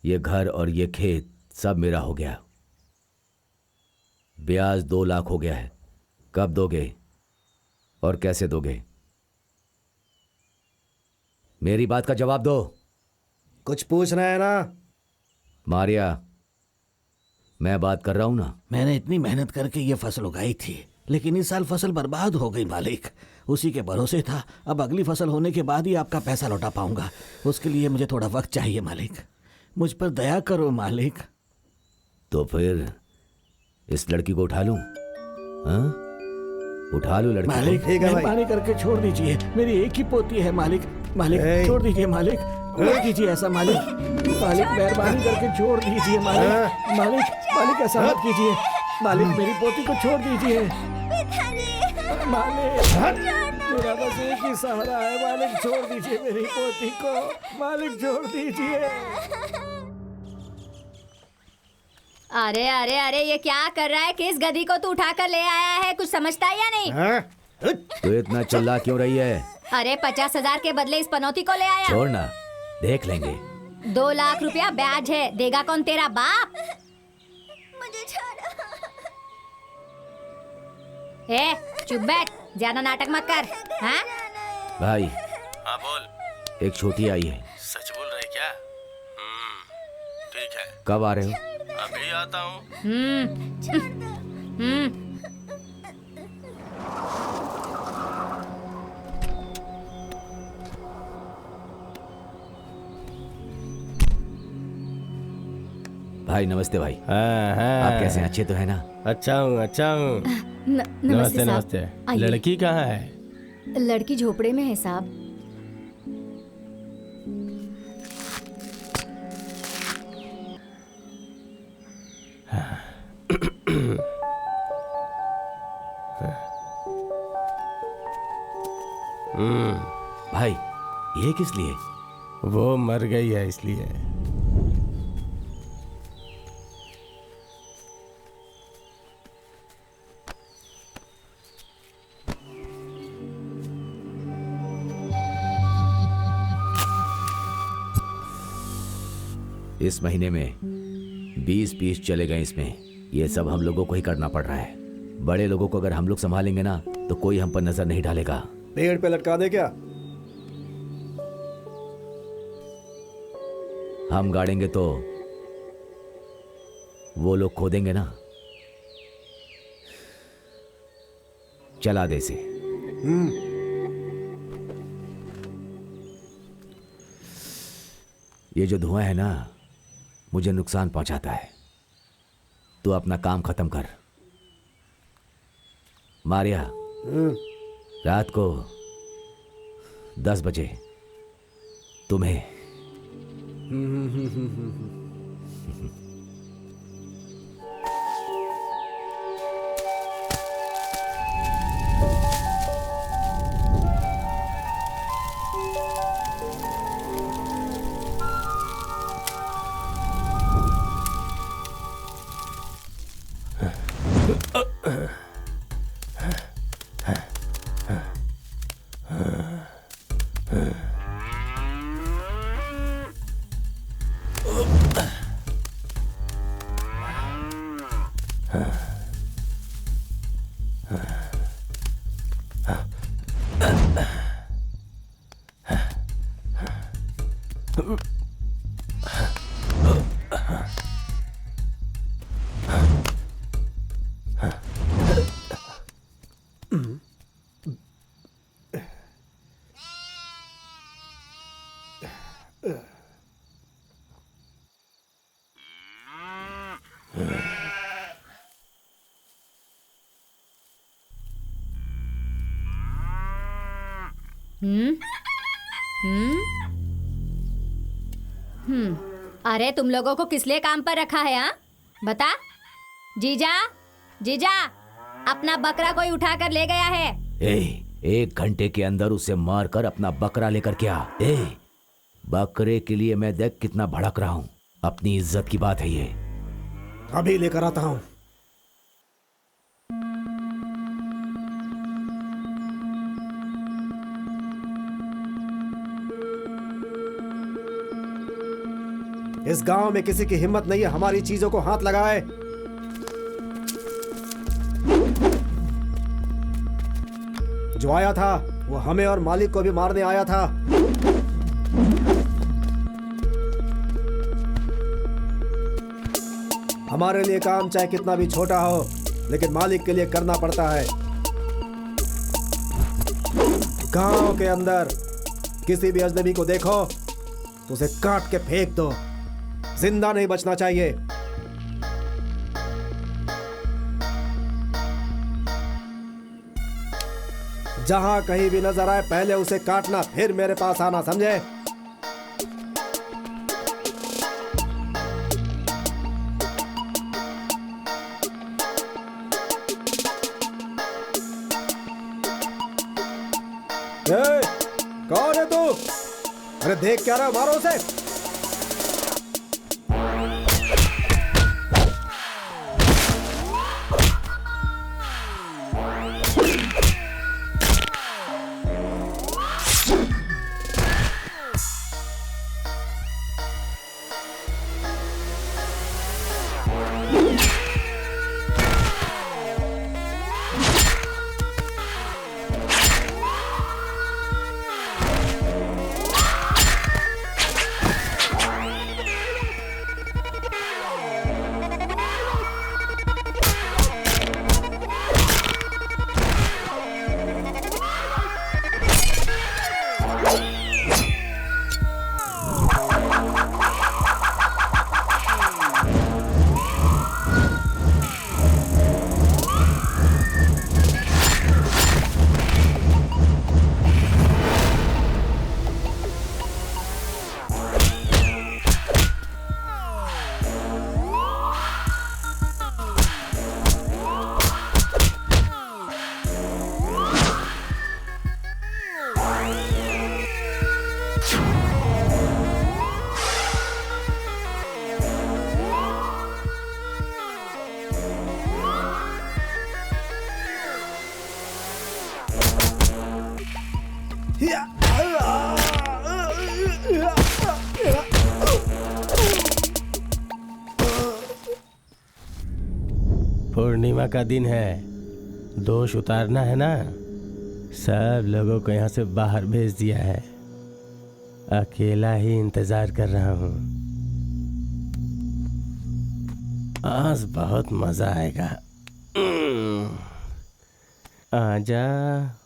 ये घर और ये खेत सब मेरा हो गया। ब्याज 2 लाख हो गया है। कब दोगे और कैसे दोगे? मेरी बात का जवाब दो। कुछ पूछ रहे हैं ना? मारिया, मैं बात कर रहा हूं ना। मैंने इतनी मेहनत करके ये फसल उगाई थी, लेकिन इस साल फसल बर्बाद हो गई मालिक। उसी के भरोसे था। अब अगली फसल होने के बाद ही आपका पैसा लौटा पाऊंगा। उसके लिए मुझे थोड़ा वक्त चाहिए मालिक। मुझ पर दया करो मालिक। तो फिर इस लड़की को उठा लूं? हाँ, उठा लूं लड़की मालिक, मेहरबानी करके छोड़ दीजिए। मेरी एक ही पोती है मालिक। मालिक छोड़ दीजिए मालिक, छोड़ दीजिए ऐसा मालिक। मालिक मेहरबानी करके छोड़ दीजिए मालिक। मालिक मालिक ऐसा मत कीजिए मालिक, मेरी पोती को छोड़ दीजिए मालिक। मेरा बस एक ही सहारा है मालिक, छोड़ दीजिए मेरी पोती को मालिक, छोड़ दीजिए। अरे अरे अरे, ये क्या कर रहा है? किस गधी को तू उठा कर ले आया है? कुछ समझता है या नहीं? तो इतना चिल्ला क्यों रही है? अरे 50,000 के बदले इस पनौती को ले आया। छोड़ना, देख लेंगे। 2 लाख रुपया ब्याज है। देगा कौन? तेरा बाप। मुझे छोड़ो। ए, चुप बैठ, ज्यादा नाटक मत कर। हाँ भाई। हाँ बोल। एक छोटी आई है। सच बोल रहे क्या? ठीक है। कब आ रहे हो? अभी आता हूँ। भाई नमस्ते भाई। हाँ हाँ। आप कैसे हैं? अच्छे तो है ना? अच्छा हूँ अच्छा हूँ। नमस्ते साहब। नमस्ते। आइए। लड़की कहाँ है? लड़की झोपड़े में है साहब। भाई ये किस लिए? वो मर गई है इसलिए। इस महीने में 20 पीस चले गए इसमें। ये सब हम लोगों को ही करना पड़ रहा है। बड़े लोगों को अगर हम लोग संभालेंगे ना तो कोई हम पर नजर नहीं डालेगा। पेड़ पे लटका दे क्या? हम गाड़ेंगे तो वो लोग खोदेंगे ना। चला दे इसे। ये जो धुआं है ना मुझे नुकसान पहुंचाता है। तू अपना काम खत्म कर। मारिया, रात को 10 बजे तुम्हें अरे तुम लोगों को किस लिए काम पर रखा है? हाँ बता। जीजा जीजा, अपना बकरा कोई उठा कर ले गया है। 1 घंटे के अंदर उसे मारकर अपना बकरा लेकर क्या? बकरे के लिए मैं देख कितना भड़क रहा हूँ। अपनी इज्जत की बात है ये। अभी लेकर आता हूँ। इस गांव में किसी की हिम्मत नहीं है हमारी चीजों को हाथ लगाए। जो आया था वो हमें और मालिक को भी मारने आया था। हमारे लिए काम चाहे कितना भी छोटा हो लेकिन मालिक के लिए करना पड़ता है। गांव के अंदर किसी भी अजनबी को देखो तो उसे काट के फेंक दो, जिंदा नहीं बचना चाहिए। जहां कहीं भी नजर आए पहले उसे काटना, फिर मेरे पास आना, समझे? कौन है तू? अरे देख क्या रहा, मारो उसे। पूर्णिमा का दिन है, दोष उतारना है ना। सब लोगों को यहाँ से बाहर भेज दिया है, अकेला ही इंतजार कर रहा हूँ। आज बहुत मजा आएगा। आजा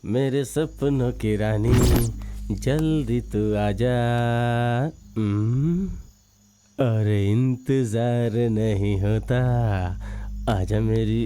मेरे सपनों की रानी, जल्दी तू आजा। अरे इंतजार नहीं होता, आजा मेरी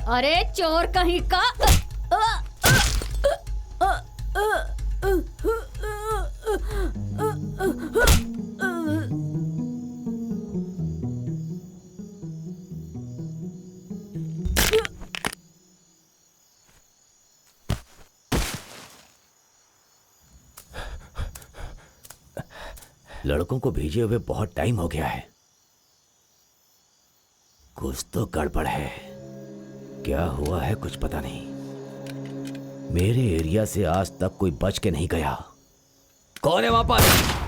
अरे चोर कहीं का। लड़कों को भेजे हुए बहुत टाइम हो गया है, कुछ तो गड़बड़ है। क्या हुआ है कुछ पता नहीं। मेरे एरिया से आज तक कोई बच के नहीं गया। कौन है वहां पर?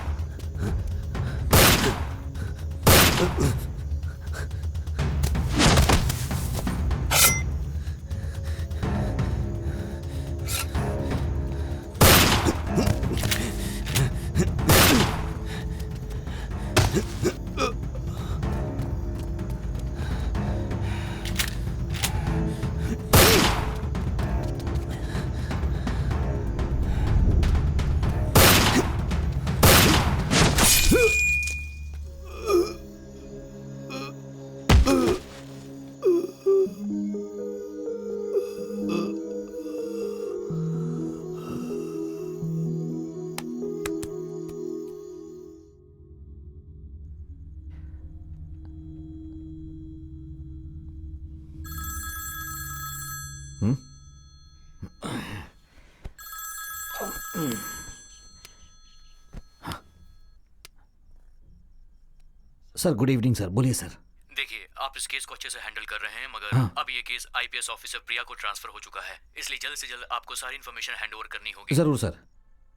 सर गुड इवनिंग सर, बोलिए सर। देखिए, आप इस केस को अच्छे से हैंडल कर रहे हैं, मगर अब ये केस आईपीएस ऑफिसर प्रिया को ट्रांसफर हो चुका है, इसलिए जल्द से जल्द आपको सारी इन्फॉर्मेशन हैंडओवर करनी होगी। जरूर सर,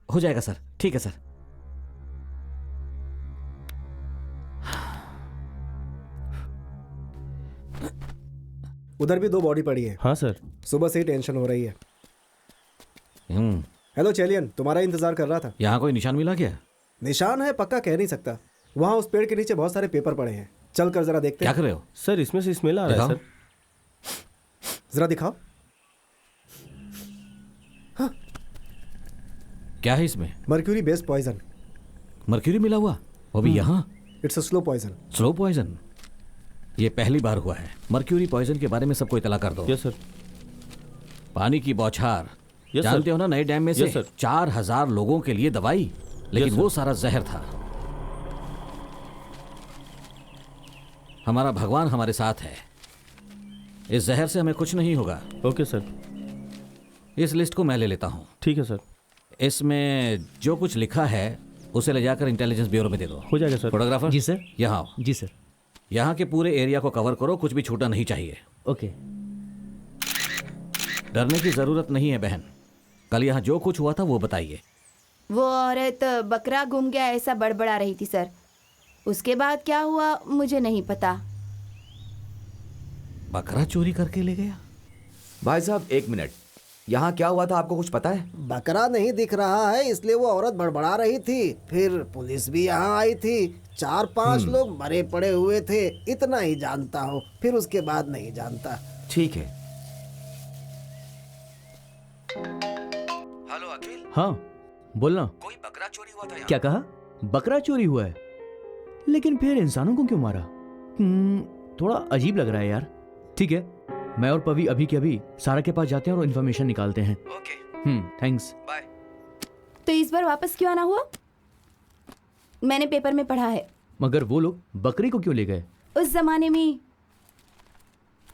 हो जाएगा सर। ठीक है सर। उधर भी 2 बॉडी पड़ी है। हाँ सर। सुबह से ही टेंशन हो रही है। हेलो चेलियन, तुम्हारा इंतजार कर रहा था। यहाँ कोई निशान मिला क्या? निशान है पक्का कह नहीं सकता। वहाँ उस पेड़ के नीचे बहुत सारे पेपर पड़े हैं, चल कर जरा देखते क्या हैं। कर रहे हो सर? इसमें से स्मेल आ रहा है सर। जरा दिखाओ। हाँ। क्या है इसमें? Mercury based poison. मर्क्यूरी मिला हुआ, वो भी यहाँ? It's a slow poison. Slow poison? ये पहली बार हुआ है। मर्क्यूरी पॉइजन के बारे में सबको इतला कर दो। Yes sir. पानी की बौछार, यस जानते सर। हो ना, नए डैम में से यस सर। 4000 लोगों के लिए दवाई, लेकिन यस वो सारा जहर था। हमारा भगवान हमारे साथ है, इस जहर से हमें कुछ नहीं होगा। Okay sir. इस लिस्ट को मैं ले लेता हूँ। ठीक है सर। इसमें जो कुछ लिखा है उसे ले जाकर इंटेलिजेंस ब्यूरो में दे दो। हो जाएगा सर। फोटोग्राफर जी सर। यहाँ आओ। जी सर। यहाँ के पूरे एरिया को कवर करो, कुछ भी छूटना नहीं चाहिए। ओके। डरने की जरूरत नहीं है बहन, कल यहाँ जो कुछ हुआ था वो बताइए। वो औरत बकरा गुम गया ऐसा बड़बड़ा रही थी सर। उसके बाद क्या हुआ मुझे नहीं पता। बकरा चोरी करके ले गया? भाई साहब 1 मिनट, यहाँ क्या हुआ था आपको कुछ पता है? बकरा नहीं दिख रहा है इसलिए वो औरत बड़बड़ा रही थी। फिर पुलिस भी यहाँ आई थी, 4-5 लोग मरे पड़े हुए थे, इतना ही जानता हूँ। फिर उसके बाद नहीं जानता। ठीक है। हेलो अखिल। हाँ बोलना। कोई बकरा चोरी हुआ था यहाँ? क्या कहा? बकरा चोरी हुआ है, लेकिन फिर इंसानों को क्यों मारा? थोड़ा अजीब लग रहा है यार। ठीक है, मैं और पवी अभी के अभी सारा के पास जाते हैं और इन्फॉर्मेशन निकालते हैं। ओके। थैंक्स। बाय। तो इस बार वापस क्यों आना हुआ? मैंने पेपर में पढ़ा है। मगर वो लोग बकरी को क्यों ले गए? उस जमाने में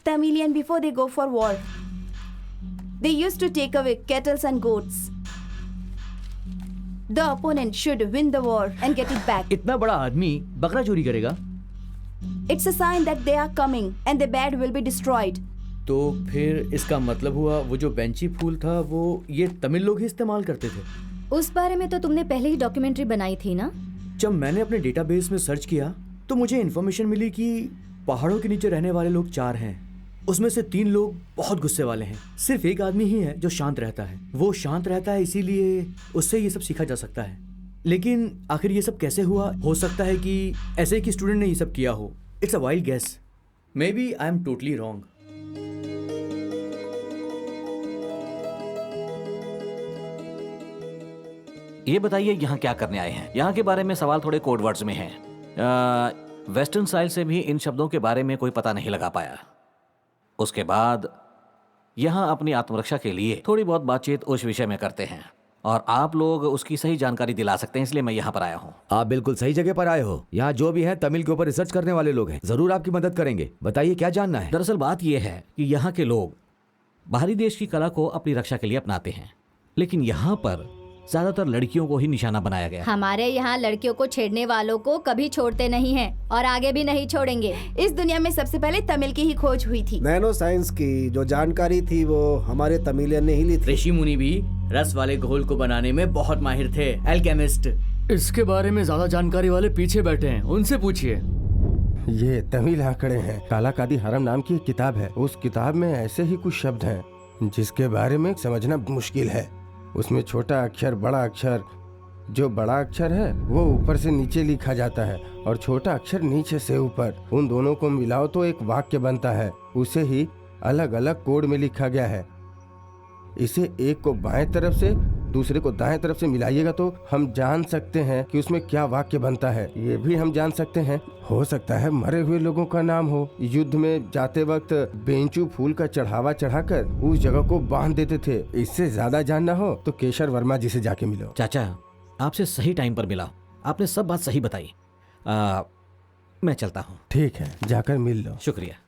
Tamilian before they go for war they used to take away cattles and goats. The opponent should win the war and get it back. इतना बड़ा आदमी बकरा चोरी करेगा? It's a sign that they are coming and the bad will be destroyed. तो फिर इसका मतलब हुआ वो जो बेंची फूल था वो ये तमिल लोग ही इस्तेमाल करते थे। उस बारे में तो तुमने पहले ही डॉक्यूमेंट्री बनाई थी ना? जब मैंने अपने डेटाबेस में सर्च किया तो मुझे इन्फॉर्मेशन मिली कि पहाड़ों के नीचे रहने वाले लोग 4 हैं। उसमें से 3 लोग बहुत गुस्से वाले हैं। सिर्फ एक आदमी ही है जो शांत रहता है। वो शांत रहता है इसीलिए उससे ये सब सीखा जा सकता है। लेकिन आखिर ये सब कैसे हुआ? हो सकता है कि ऐसे ही कि स्टूडेंट ने ये सब किया हो। It's a wild guess. Maybe I am totally wrong. ये बताइए यहाँ क्या करने आए हैं? यहाँ के बारे में सवाल थोड़े कोड वर्ड्स में हैं। वेस्टर्न स्टाइल से भी इन शब्दों के बारे में कोई पता नहीं लगा पाया। उसके बाद यहाँ अपनी आत्मरक्षा के लिए थोड़ी बहुत बातचीत उस विषय में करते हैं और आप लोग उसकी सही जानकारी दिला सकते हैं, इसलिए मैं यहाँ पर आया हूँ। आप बिल्कुल सही जगह पर आए हो। यहाँ जो भी है तमिल के ऊपर रिसर्च करने वाले लोग हैं, जरूर आपकी मदद करेंगे। बताइए क्या जानना है? दरअसल बात यह है कि यहाँ के लोग बाहरी देश की कला को अपनी रक्षा के लिए अपनाते हैं, लेकिन यहाँ पर ज्यादातर लड़कियों को ही निशाना बनाया गया। हमारे यहाँ लड़कियों को छेड़ने वालों को कभी छोड़ते नहीं हैं और आगे भी नहीं छोड़ेंगे। इस दुनिया में सबसे पहले तमिल की ही खोज हुई थी। नैनो साइंस की जो जानकारी थी वो हमारे तमिलियन ने ही ली थी। ऋषि मुनि भी रस वाले घोल को बनाने में बहुत माहिर थे। एल्केमिस्ट। इसके बारे में ज्यादा जानकारी वाले पीछे बैठे हैं, उनसे पूछिए। ये तमिल आंकड़े हैं। काला कादी हरम नाम की एक किताब है। उस किताब में ऐसे ही कुछ शब्द हैं जिसके बारे में समझना मुश्किल है। उसमें छोटा अक्षर, बड़ा अक्षर, जो बड़ा अक्षर है वो ऊपर से नीचे लिखा जाता है और छोटा अक्षर नीचे से ऊपर। उन दोनों को मिलाओ तो एक वाक्य बनता है। उसे ही अलग अलग कोड में लिखा गया है। इसे एक को बाएं तरफ से दूसरे को दाएं तरफ से मिलाइएगा तो हम जान सकते हैं कि उसमें क्या वाक्य बनता है। ये भी हम जान सकते हैं, हो सकता है मरे हुए लोगों का नाम हो। युद्ध में जाते वक्त बेंचू फूल का चढ़ावा चढ़ाकर उस जगह को बांध देते थे। इससे ज्यादा जानना हो तो केशर वर्मा जी से जाके मिलो। चाचा, आपसे सही टाइम पर मिला, आपने सब बात सही बताई। मैं चलता हूँ। ठीक है, जाकर मिल लो। शुक्रिया।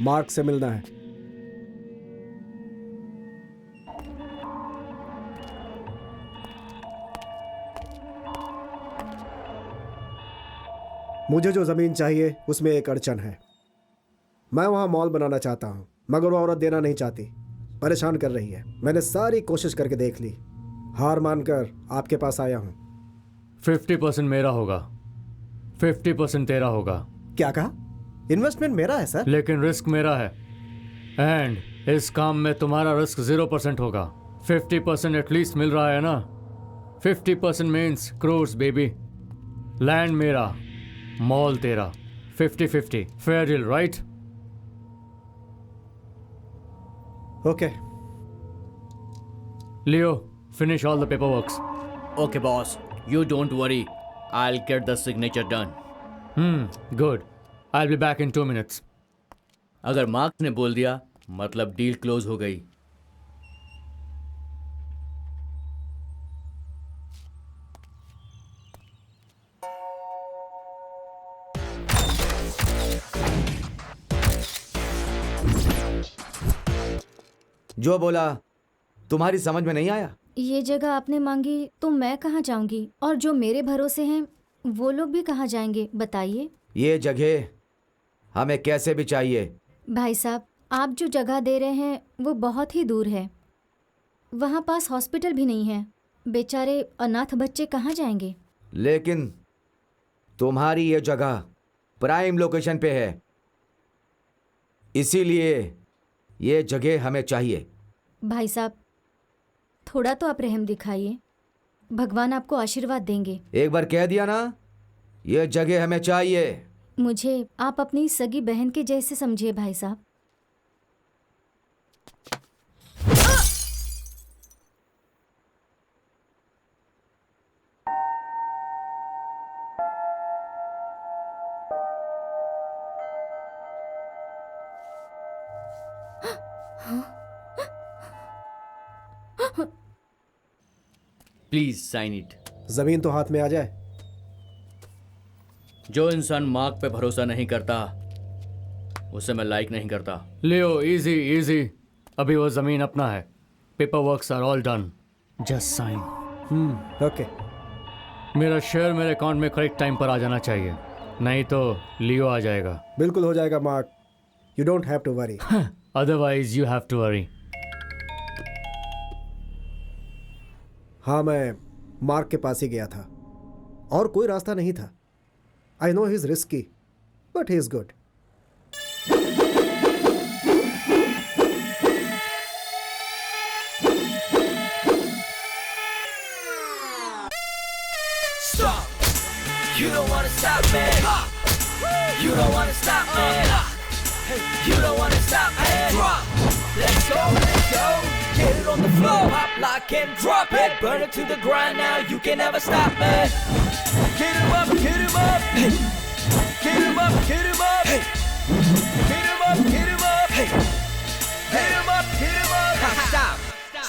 मार्क से मिलना है। मुझे जो जमीन चाहिए उसमें एक अड़चन है। मैं वहां मॉल बनाना चाहता हूं, मगर वो औरत देना नहीं चाहती, परेशान कर रही है। मैंने सारी कोशिश करके देख ली, हार मानकर आपके पास आया हूं। 50% मेरा होगा, 50% तेरा होगा। क्या कहा? इन्वेस्टमेंट मेरा है सर। लेकिन रिस्क मेरा है, एंड इस काम में तुम्हारा रिस्क 0% होगा। 50% एटलीस्ट मिल रहा है ना? 50% मीन्स क्रोर्स बेबी। लैंड मेरा, मॉल तेरा। 50-50 fair deal, right? Okay. Leo, finish all the paper works. Okay boss, you don't worry, I will get the signature done. Good, I will be back in 2 minutes। अगर मार्क्स ने बोल दिया मतलब डील क्लोज हो गई। जो बोला तुम्हारी समझ में नहीं आया? ये जगह आपने मांगी तो मैं कहाँ जाऊंगी, और जो मेरे भरोसे हैं वो लोग भी कहाँ जाएंगे, बताइए। ये जगह हमें कैसे भी चाहिए। भाई साहब, आप जो जगह दे रहे हैं वो बहुत ही दूर है। वहाँ पास हॉस्पिटल भी नहीं है। बेचारे अनाथ बच्चे कहाँ जाएंगे? लेकिन तुम्हारी ये जगह प्राइम लोकेशन पे है, इसीलिए ये जगह हमें चाहिए। भाई साहब, थोड़ा तो आप रहम दिखाइए, भगवान आपको आशीर्वाद देंगे। एक बार कह दिया ना, ये जगह हमें चाहिए। मुझे आप अपनी सगी बहन के जैसे समझिए भाई साहब। Please sign it. जमीन तो हाथ में आ जाए। जो इंसान मार्क पे भरोसा नहीं करता उसे मैं लाइक नहीं करता। लियो, इजी इजी, अभी वो जमीन अपना है। Paper works are all done, just sign. Okay. मेरा शेयर मेरे अकाउंट में करेक्ट टाइम पर आ जाना चाहिए, नहीं तो लियो आ जाएगा। बिल्कुल हो जाएगा Mark, you don't have to worry. Otherwise you have to worry. हाँ, मैं मार्क के पास ही गया था और कोई रास्ता नहीं था। I know he is risky but he is good. You don't wanna stop me. You don't wanna stop me. You don't wanna stop me. Let's go, let's go. Get it on the floor, pop, lock, and drop it. Burn it to the ground now. You can never stop me. Get him up, get him up. Hey. Get him up, get him up. Hey. Get him up, get him up. Hey. Get him up, get him up. Stop.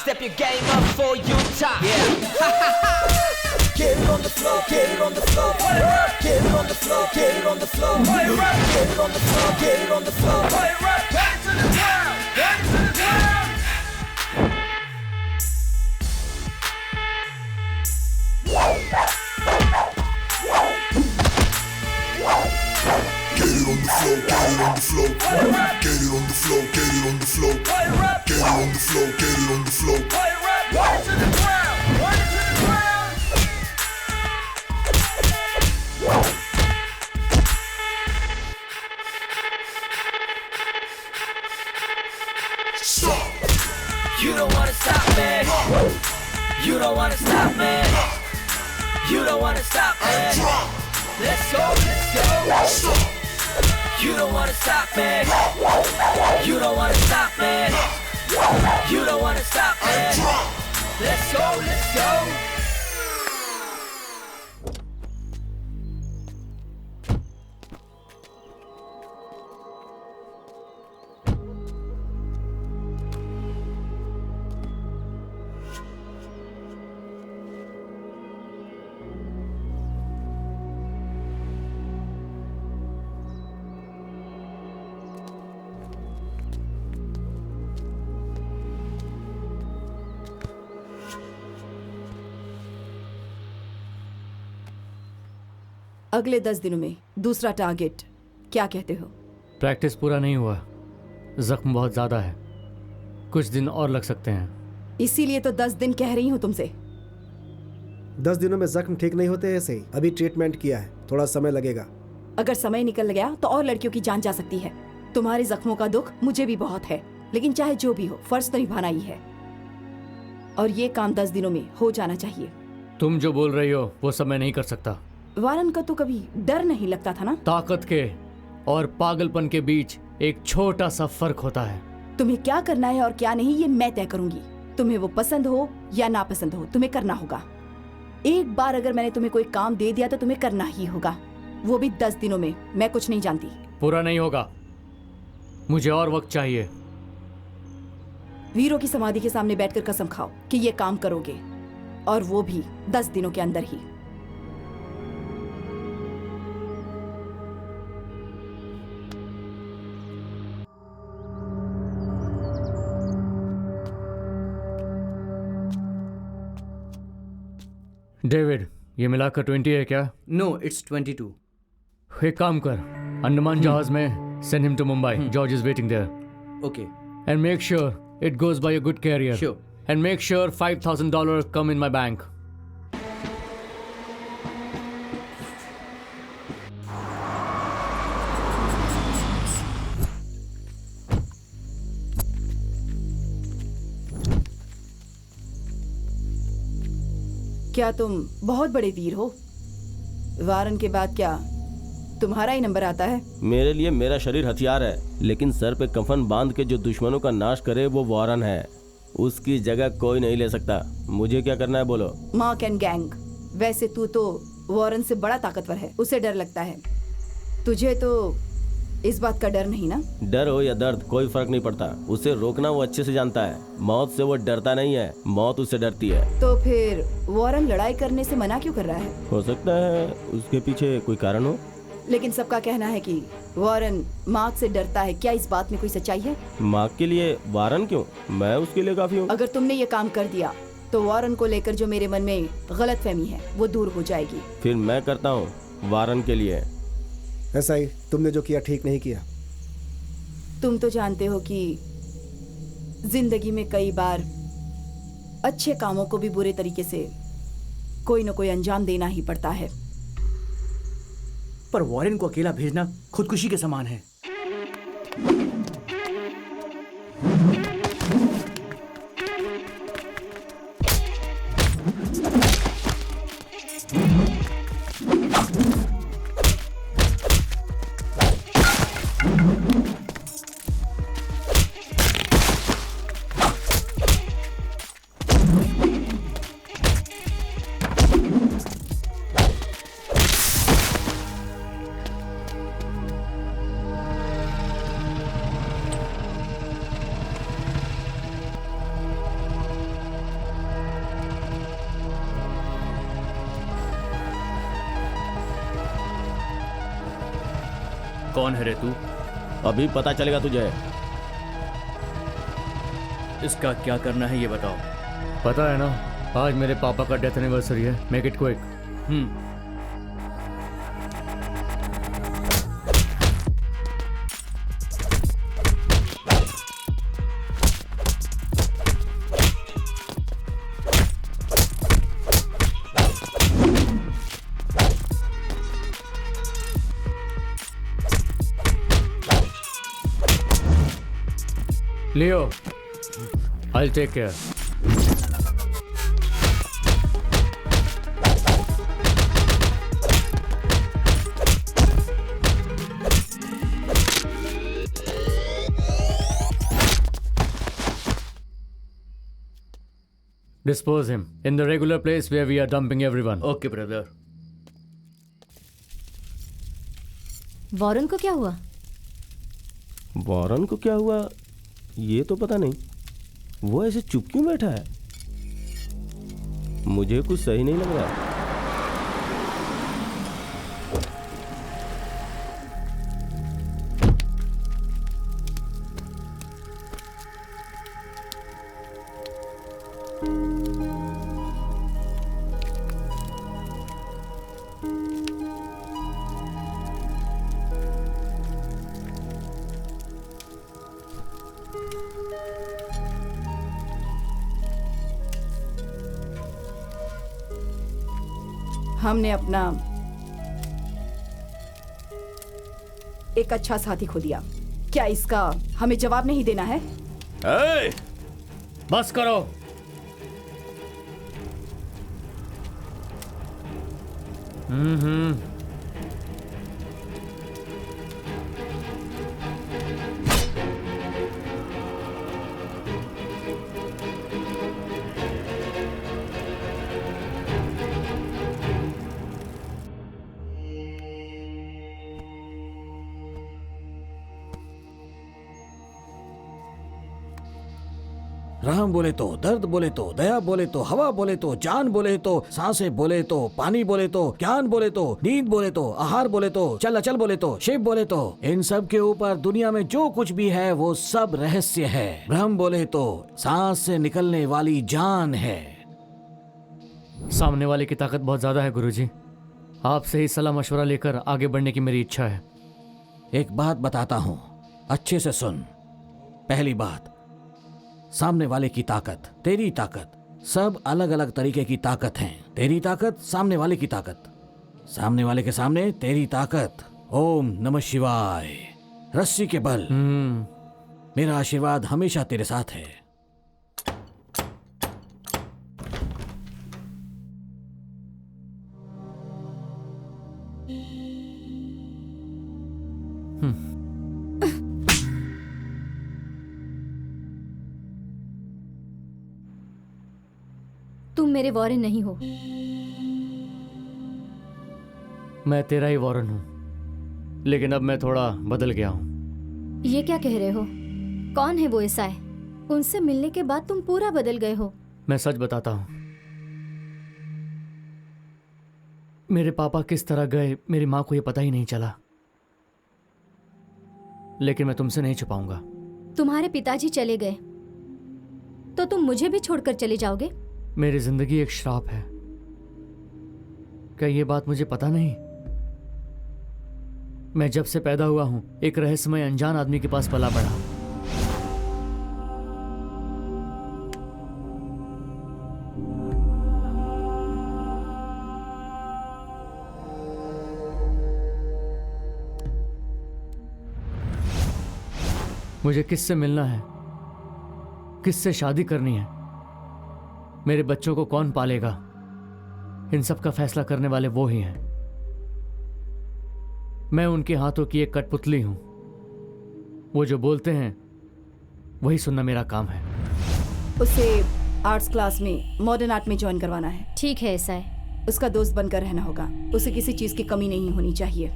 Step your game up for you top. Yeah. Get it on the floor, get it on the floor. Get it on the floor, get it on the floor. Get it on the floor, get it on the floor. Back to the ground, back to the ground. Get it on the floor, get it on the floor. Get it on the floor, get it on the floor. Get it on the floor, get it on the floor. Back to the ground, back to the ground. You don't wanna stop me. You don't wanna stop me. You don't wanna stop me. Let's go, let's go. You don't wanna stop me. You don't wanna stop me. You don't wanna stop me. Let's go, let's go. अगले 10 दिनों में दूसरा टारगेट, क्या कहते हो? प्रैक्टिस पूरा नहीं हुआ, जख्म बहुत ज़्यादा है, कुछ दिन और लग सकते हैं। इसीलिए तो 10 दिन कह रही हूँ तुमसे। 10 दिनों में जख्म ठीक नहीं होते ऐसे ही। अभी ट्रीटमेंट किया है, थोड़ा समय लगेगा। अगर समय निकल गया तो और लड़कियों की जान जा सकती है। तुम्हारे जख्मों का दुख मुझे भी बहुत है, लेकिन चाहे जो भी हो फर्ज तो निभाना ही है, और ये काम 10 दिनों में हो जाना चाहिए। तुम जो बोल रही हो वो सब मैं नहीं कर सकता। वारन का तो कभी डर नहीं लगता था ना? ताकत के और पागलपन के बीच एक छोटा सा फर्क होता है। तुम्हें क्या करना है और क्या नहीं ये मैं तय करूंगी। तुम्हें वो पसंद हो या ना पसंद हो, तुम्हें करना होगा। एक बार अगर मैंने तुम्हें कोई काम दे दिया तो तुम्हें करना ही होगा, वो भी 10 दिनों में। मैं कुछ नहीं जानती। पूरा नहीं होगा, मुझे और वक्त चाहिए। वीरों की समाधि के सामने बैठकर कसम खाओ कि ये काम करोगे, और वो भी 10 दिनों के अंदर ही। डेविड, ये मिलाकर 20 है क्या? No, it's 22। एक काम कर, अंडमान जहाज में send him to Mumbai. George is waiting there. Okay. And make sure it goes by a good carrier. Sure. And make sure $5,000 come in my bank. क्या तुम बहुत बड़े वीर हो? वारन के बाद क्या तुम्हारा ही नंबर आता है? मेरे लिए मेरा शरीर हथियार है, लेकिन सर पे कफन बांध के जो दुश्मनों का नाश करे वो वारन है। उसकी जगह कोई नहीं ले सकता। मुझे क्या करना है बोलो? Mark and gang. वैसे तू तो वारन से बड़ा ताकतवर है, उसे डर लगता है। तुझे तो इस बात का डर नहीं ना? डर हो या दर्द कोई फर्क नहीं पड़ता, उसे रोकना वो अच्छे से जानता है। मौत से वो डरता नहीं है, मौत उससे डरती है। तो फिर वॉरेन लड़ाई करने से मना क्यों कर रहा है? हो सकता है उसके पीछे कोई कारण हो। लेकिन सबका कहना है कि वॉरेन मार्क से डरता है। क्या इस बात में कोई सच्चाई है? मार्क के लिए वारन क्यों? मैं उसके लिए काफी हूँ। अगर तुमने ये काम कर दिया तो वॉरेन को लेकर जो मेरे मन में गलतफहमी है वो दूर हो जाएगी। फिर मैं करता हूँ वारन के लिए। ऐसा ही तुमने जो किया ठीक नहीं किया। तुम तो जानते हो कि जिंदगी में कई बार अच्छे कामों को भी बुरे तरीके से कोई न कोई अंजाम देना ही पड़ता है। पर वॉरेन को अकेला भेजना खुदकुशी के समान है। कौन है रे तू? अभी पता चलेगा तुझे। इसका क्या करना है ये बताओ। पता है ना, आज मेरे पापा का डेथ एनिवर्सरी है। Make it quick. Leo, I'll take care. Dispose him in the regular place where we are dumping everyone. Okay brother. Warren को क्या हुआ? वारन को क्या हुआ ये तो पता नहीं। वो ऐसे चुप क्यों बैठा है? मुझे कुछ सही नहीं लग रहा। हमने अपना एक अच्छा साथी खो दिया। क्या इसका हमें जवाब नहीं देना है? बस करो। रहम बोले तो, दर्द बोले तो, दया बोले तो, हवा बोले तो, जान बोले तो, सांसें बोले तो, पानी बोले तो, ज्ञान बोले तो, नींद बोले तो, आहार बोले तो, चल अचल बोले तो, शिव बोले तो, इन सब के ऊपर दुनिया में जो कुछ भी है वो सब रहस्य है। ब्रह्म बोले तो सांस से निकलने वाली जान है। सामने वाले की ताकत बहुत ज्यादा है गुरुजी। आपसे ही सलाह मशवरा लेकर आगे बढ़ने की मेरी इच्छा है। एक बात बताता हूँ, अच्छे से सुन। पहली बात, सामने वाले की ताकत, तेरी ताकत, सब अलग अलग तरीके की ताकत हैं। तेरी ताकत, सामने वाले की ताकत, सामने वाले के सामने तेरी ताकत। ओम नमः शिवाय। रस्सी के बल। मेरा आशीर्वाद हमेशा तेरे साथ है। तुम मेरे वॉरेन नहीं हो। मैं तेरा ही वॉरेन हूं। लेकिन अब मैं थोड़ा बदल गया हूँ। ये क्या कह रहे हो? कौन है वो ईसाई? उनसे मिलने के बाद तुम पूरा बदल गए हो। मैं सच बताता हूँ, मेरे पापा किस तरह गए मेरी माँ को ये पता ही नहीं चला, लेकिन मैं तुमसे नहीं छुपाऊंगा। तुम्हारे पिताजी चले गए तो तुम मुझे भी छोड़कर चले जाओगे? मेरी जिंदगी एक श्राप है, क्या ये बात मुझे पता नहीं? मैं जब से पैदा हुआ हूं एक रहस्यमय अनजान आदमी के पास पला पड़ा। मुझे किससे मिलना है, किससे शादी करनी है, मेरे बच्चों को कौन पालेगा, इन सब का फैसला करने वाले वो ही हैं। मैं उनके हाथों की एक कठपुतली हूं। वो जो बोलते हैं वही सुनना मेरा काम है। उसे आर्ट्स क्लास में मॉडर्न आर्ट में ज्वाइन करवाना है। ठीक है ईसाई। उसका दोस्त बनकर रहना होगा। उसे किसी चीज की कमी नहीं होनी चाहिए।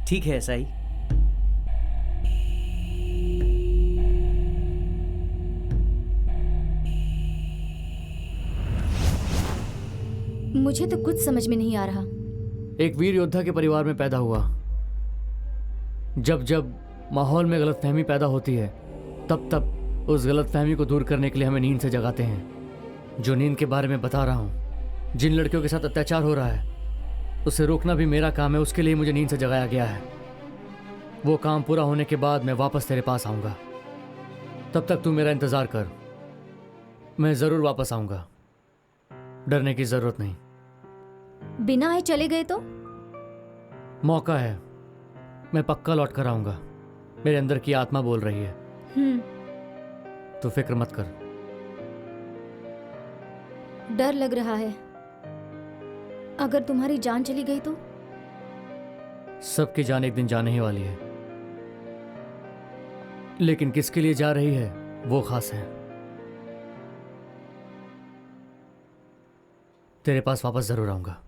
ठीक है ईसाई। मुझे तो कुछ समझ में नहीं आ रहा। एक वीर योद्धा के परिवार में पैदा हुआ। जब जब माहौल में गलतफहमी पैदा होती है तब तब उस गलतफहमी को दूर करने के लिए हमें नींद से जगाते हैं। जो नींद के बारे में बता रहा हूँ, जिन लड़कियों के साथ अत्याचार हो रहा है उसे रोकना भी मेरा काम है। उसके लिए मुझे नींद से जगाया गया है। वो काम पूरा होने के बाद मैं वापस तेरे पास आऊँगा। तब तक तू मेरा इंतज़ार कर, मैं ज़रूर वापस आऊँगा। डरने की ज़रूरत नहीं। बिना आए चले गए तो? मौका है, मैं पक्का लौट कर आऊँगा। मेरे अंदर की आत्मा बोल रही है। तू फिक्र मत कर। डर लग रहा है, अगर तुम्हारी जान चली गई तो? सबकी जान एक दिन जाने ही वाली है, लेकिन किसके लिए जा रही है वो खास है। तेरे पास वापस जरूर आऊंगा।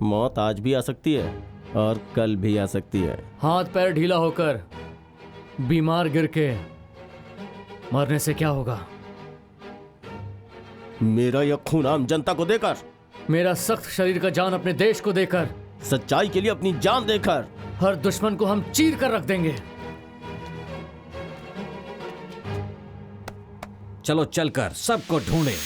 मौत आज भी आ सकती है और कल भी आ सकती है। हाथ पैर ढीला होकर बीमार गिर के मरने से क्या होगा? मेरा यह खून आम जनता को देकर, मेरा सख्त शरीर का जान अपने देश को देकर, सच्चाई के लिए अपनी जान देकर, हर दुश्मन को हम चीर कर रख देंगे। चलो चलकर सबको ढूंढें।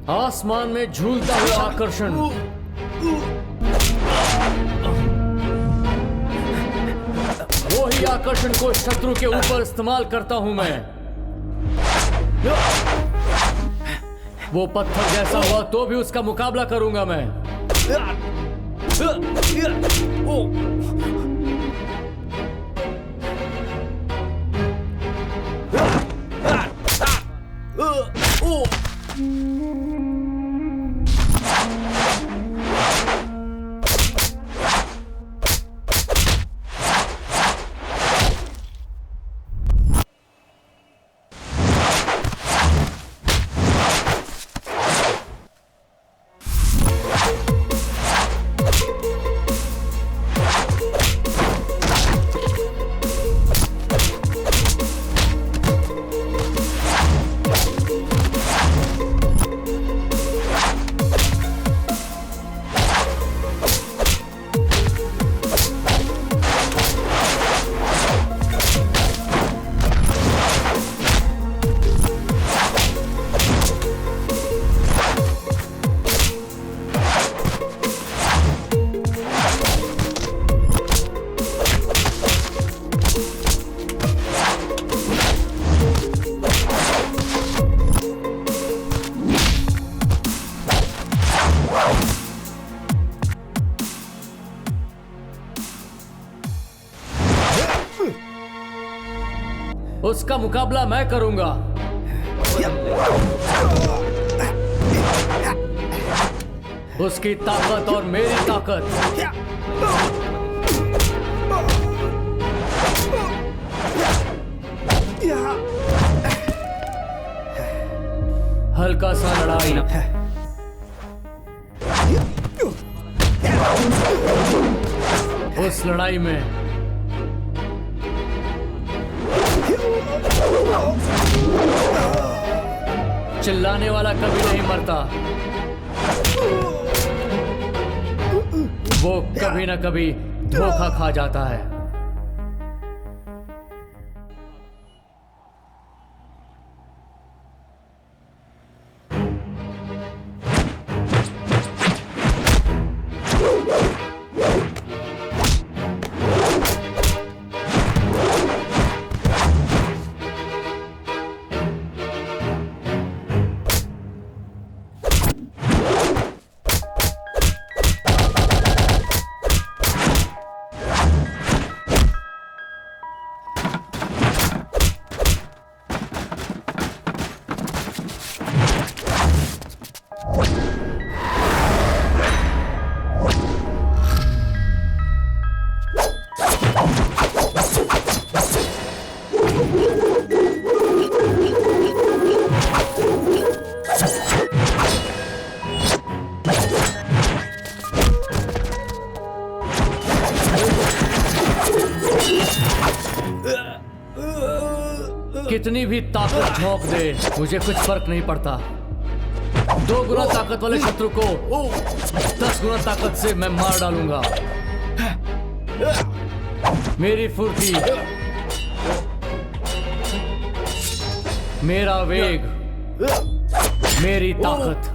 आसमान में झूलता हुआ आकर्षण। वो ही आकर्षण को शत्रु के ऊपर इस्तेमाल करता हूं मैं। वो पत्थर जैसा हुआ तो भी उसका मुकाबला करूंगा मैं। उसका मुकाबला मैं करूंगा। उसकी ताकत और मेरी ताकत। हल्का सा लड़ाई, उस लड़ाई में चिल्लाने वाला कभी नहीं मरता। वो कभी ना कभी धोखा खा जाता है। कितनी भी ताकत झोंक दे, मुझे कुछ फर्क नहीं पड़ता। 2 गुना ताकत वाले शत्रु को 10 गुना ताकत से मैं मार डालूंगा। मेरी फुर्ती, मेरा वेग, मेरी ताकत।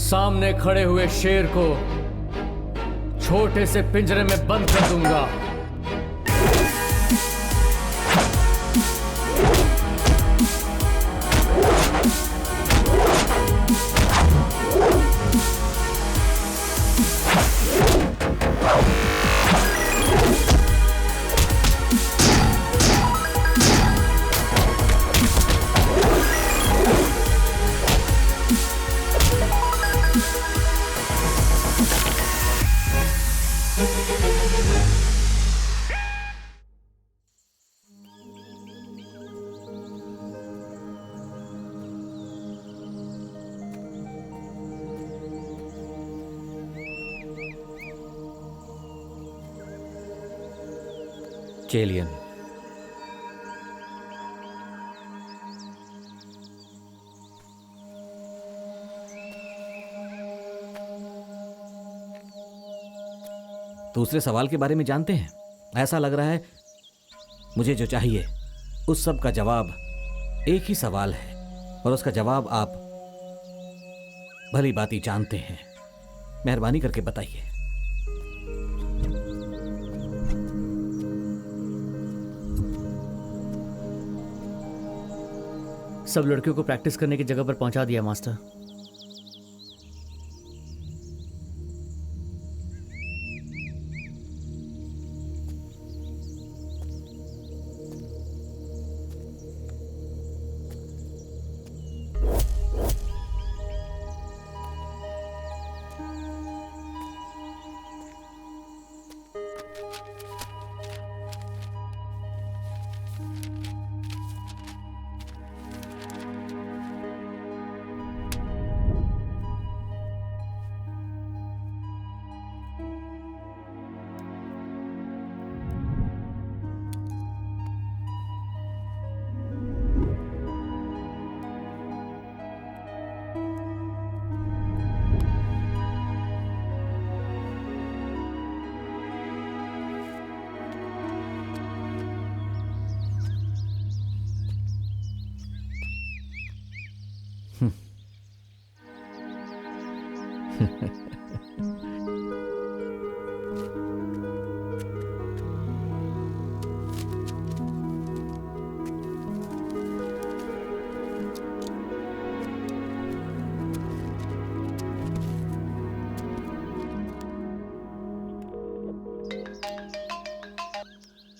सामने खड़े हुए शेर को छोटे से पिंजरे में बंद कर दूंगा। चेलियन। दूसरे सवाल के बारे में जानते हैं? ऐसा लग रहा है मुझे जो चाहिए उस सब का जवाब एक ही सवाल है, और उसका जवाब आप भली बाती जानते हैं। मेहरबानी करके बताइए। सब लड़कियों को प्रैक्टिस करने की जगह पर पहुंचा दिया master.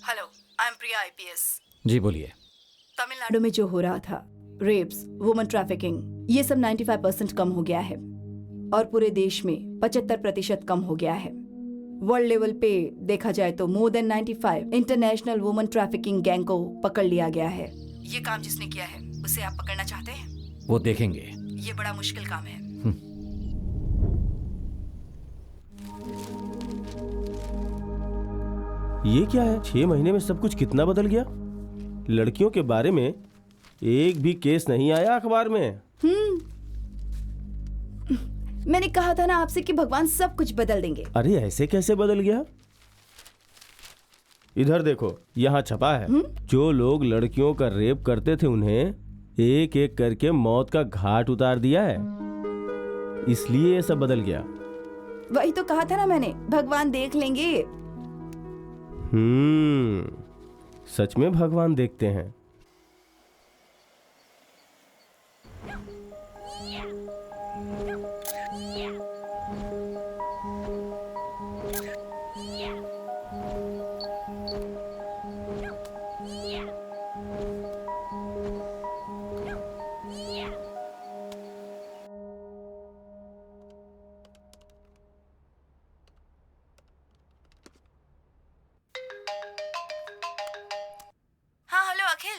Hello, I am Priya IPS. जी बोलिए। तमिलनाडु में जो हो रहा था, रेप्स, वुमन ट्रैफिकिंग, ये सब 95% कम हो गया है और पूरे देश में 75% कम हो गया है। वर्ल्ड लेवल पे देखा जाए तो more than 95 international woman trafficking gang को पकड़ लिया गया है। ये काम जिसने किया है उसे आप पकड़ना चाहते हैं? वो देखेंगे। ये बड़ा मुश्किल काम है। ये क्या है? 6 महीने में सब कुछ कितना बदल गया। लड़कियों के बारे में एक भी केस नहीं आया अखबार में। मैंने कहा था ना आपसे कि भगवान सब कुछ बदल देंगे। अरे ऐसे कैसे बदल गया? इधर देखो, यहाँ छपा है जो लोग लड़कियों का रेप करते थे उन्हें एक एक करके मौत का घाट उतार दिया है, इसलिए ये सब बदल गया। वही तो कहा था ना मैंने, भगवान देख लेंगे। सच में भगवान देखते हैं।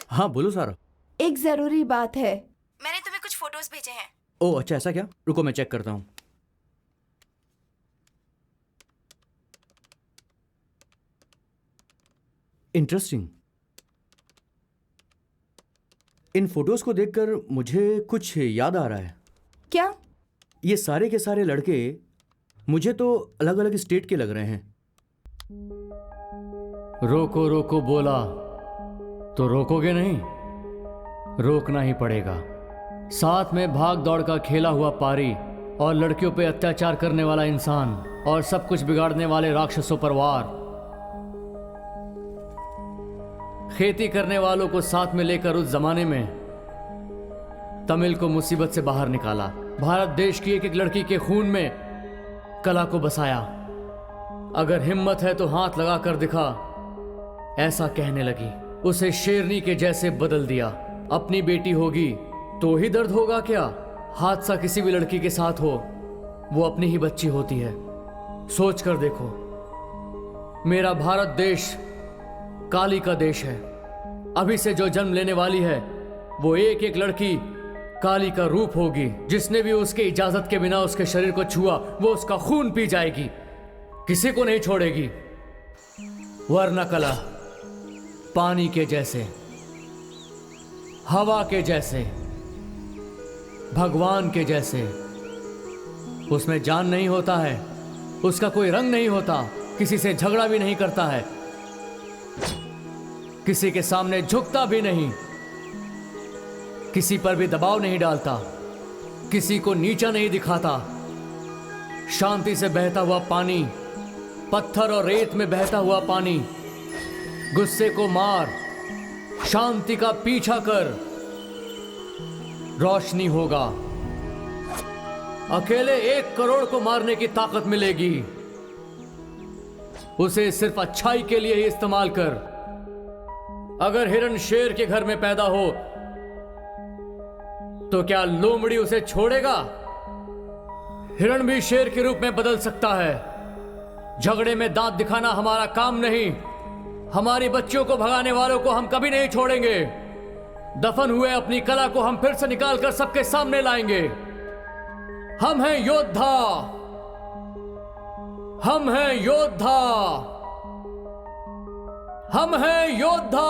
हाँ बोलो सारा। एक जरूरी बात है, मैंने तुम्हें कुछ फोटोज भेजे हैं। ओह अच्छा, ऐसा क्या? रुको मैं चेक करता हूँ। इंटरेस्टिंग। इन फोटोज को देखकर मुझे कुछ याद आ रहा है। क्या? ये सारे के सारे लड़के मुझे तो अलग अलग स्टेट के लग रहे हैं। रोको रोको बोला तो रोकोगे नहीं? रोकना ही पड़ेगा। साथ में भाग दौड़ का खेला हुआ पारी और लड़कियों पे अत्याचार करने वाला इंसान और सब कुछ बिगाड़ने वाले राक्षसों पर वार। खेती करने वालों को साथ में लेकर उस जमाने में तमिल को मुसीबत से बाहर निकाला। भारत देश की एक एक लड़की के खून में कला को बसाया। अगर हिम्मत है तो हाथ लगा कर दिखा, ऐसा कहने लगी। उसे शेरनी के जैसे बदल दिया। अपनी बेटी होगी तो ही दर्द होगा क्या? हादसा किसी भी लड़की के साथ हो, वो अपनी ही बच्ची होती है। सोच कर देखो, मेरा भारत देश काली का देश है। अभी से जो जन्म लेने वाली है वो एक एक लड़की काली का रूप होगी। जिसने भी उसके इजाजत के बिना उसके शरीर को छुआ वो उसका खून पी जाएगी, किसी को नहीं छोड़ेगी। वरना कला पानी के जैसे, हवा के जैसे, भगवान के जैसे। उसमें जान नहीं होता है, उसका कोई रंग नहीं होता, किसी से झगड़ा भी नहीं करता है, किसी के सामने झुकता भी नहीं, किसी पर भी दबाव नहीं डालता, किसी को नीचा नहीं दिखाता। शांति से बहता हुआ पानी, पत्थर और रेत में बहता हुआ पानी। गुस्से को मार, शांति का पीछा कर, रोशनी होगा। अकेले 1 करोड़ को मारने की ताकत मिलेगी। उसे सिर्फ अच्छाई के लिए ही इस्तेमाल कर। अगर हिरण शेर के घर में पैदा हो तो क्या लोमड़ी उसे छोड़ेगा? हिरण भी शेर के रूप में बदल सकता है। झगड़े में दांत दिखाना हमारा काम नहीं। हमारी बच्चियों को भगाने वालों को हम कभी नहीं छोड़ेंगे। दफन हुए अपनी कला को हम फिर से निकाल कर सबके सामने लाएंगे। हम हैं योद्धा, हम हैं योद्धा, हम हैं योद्धा।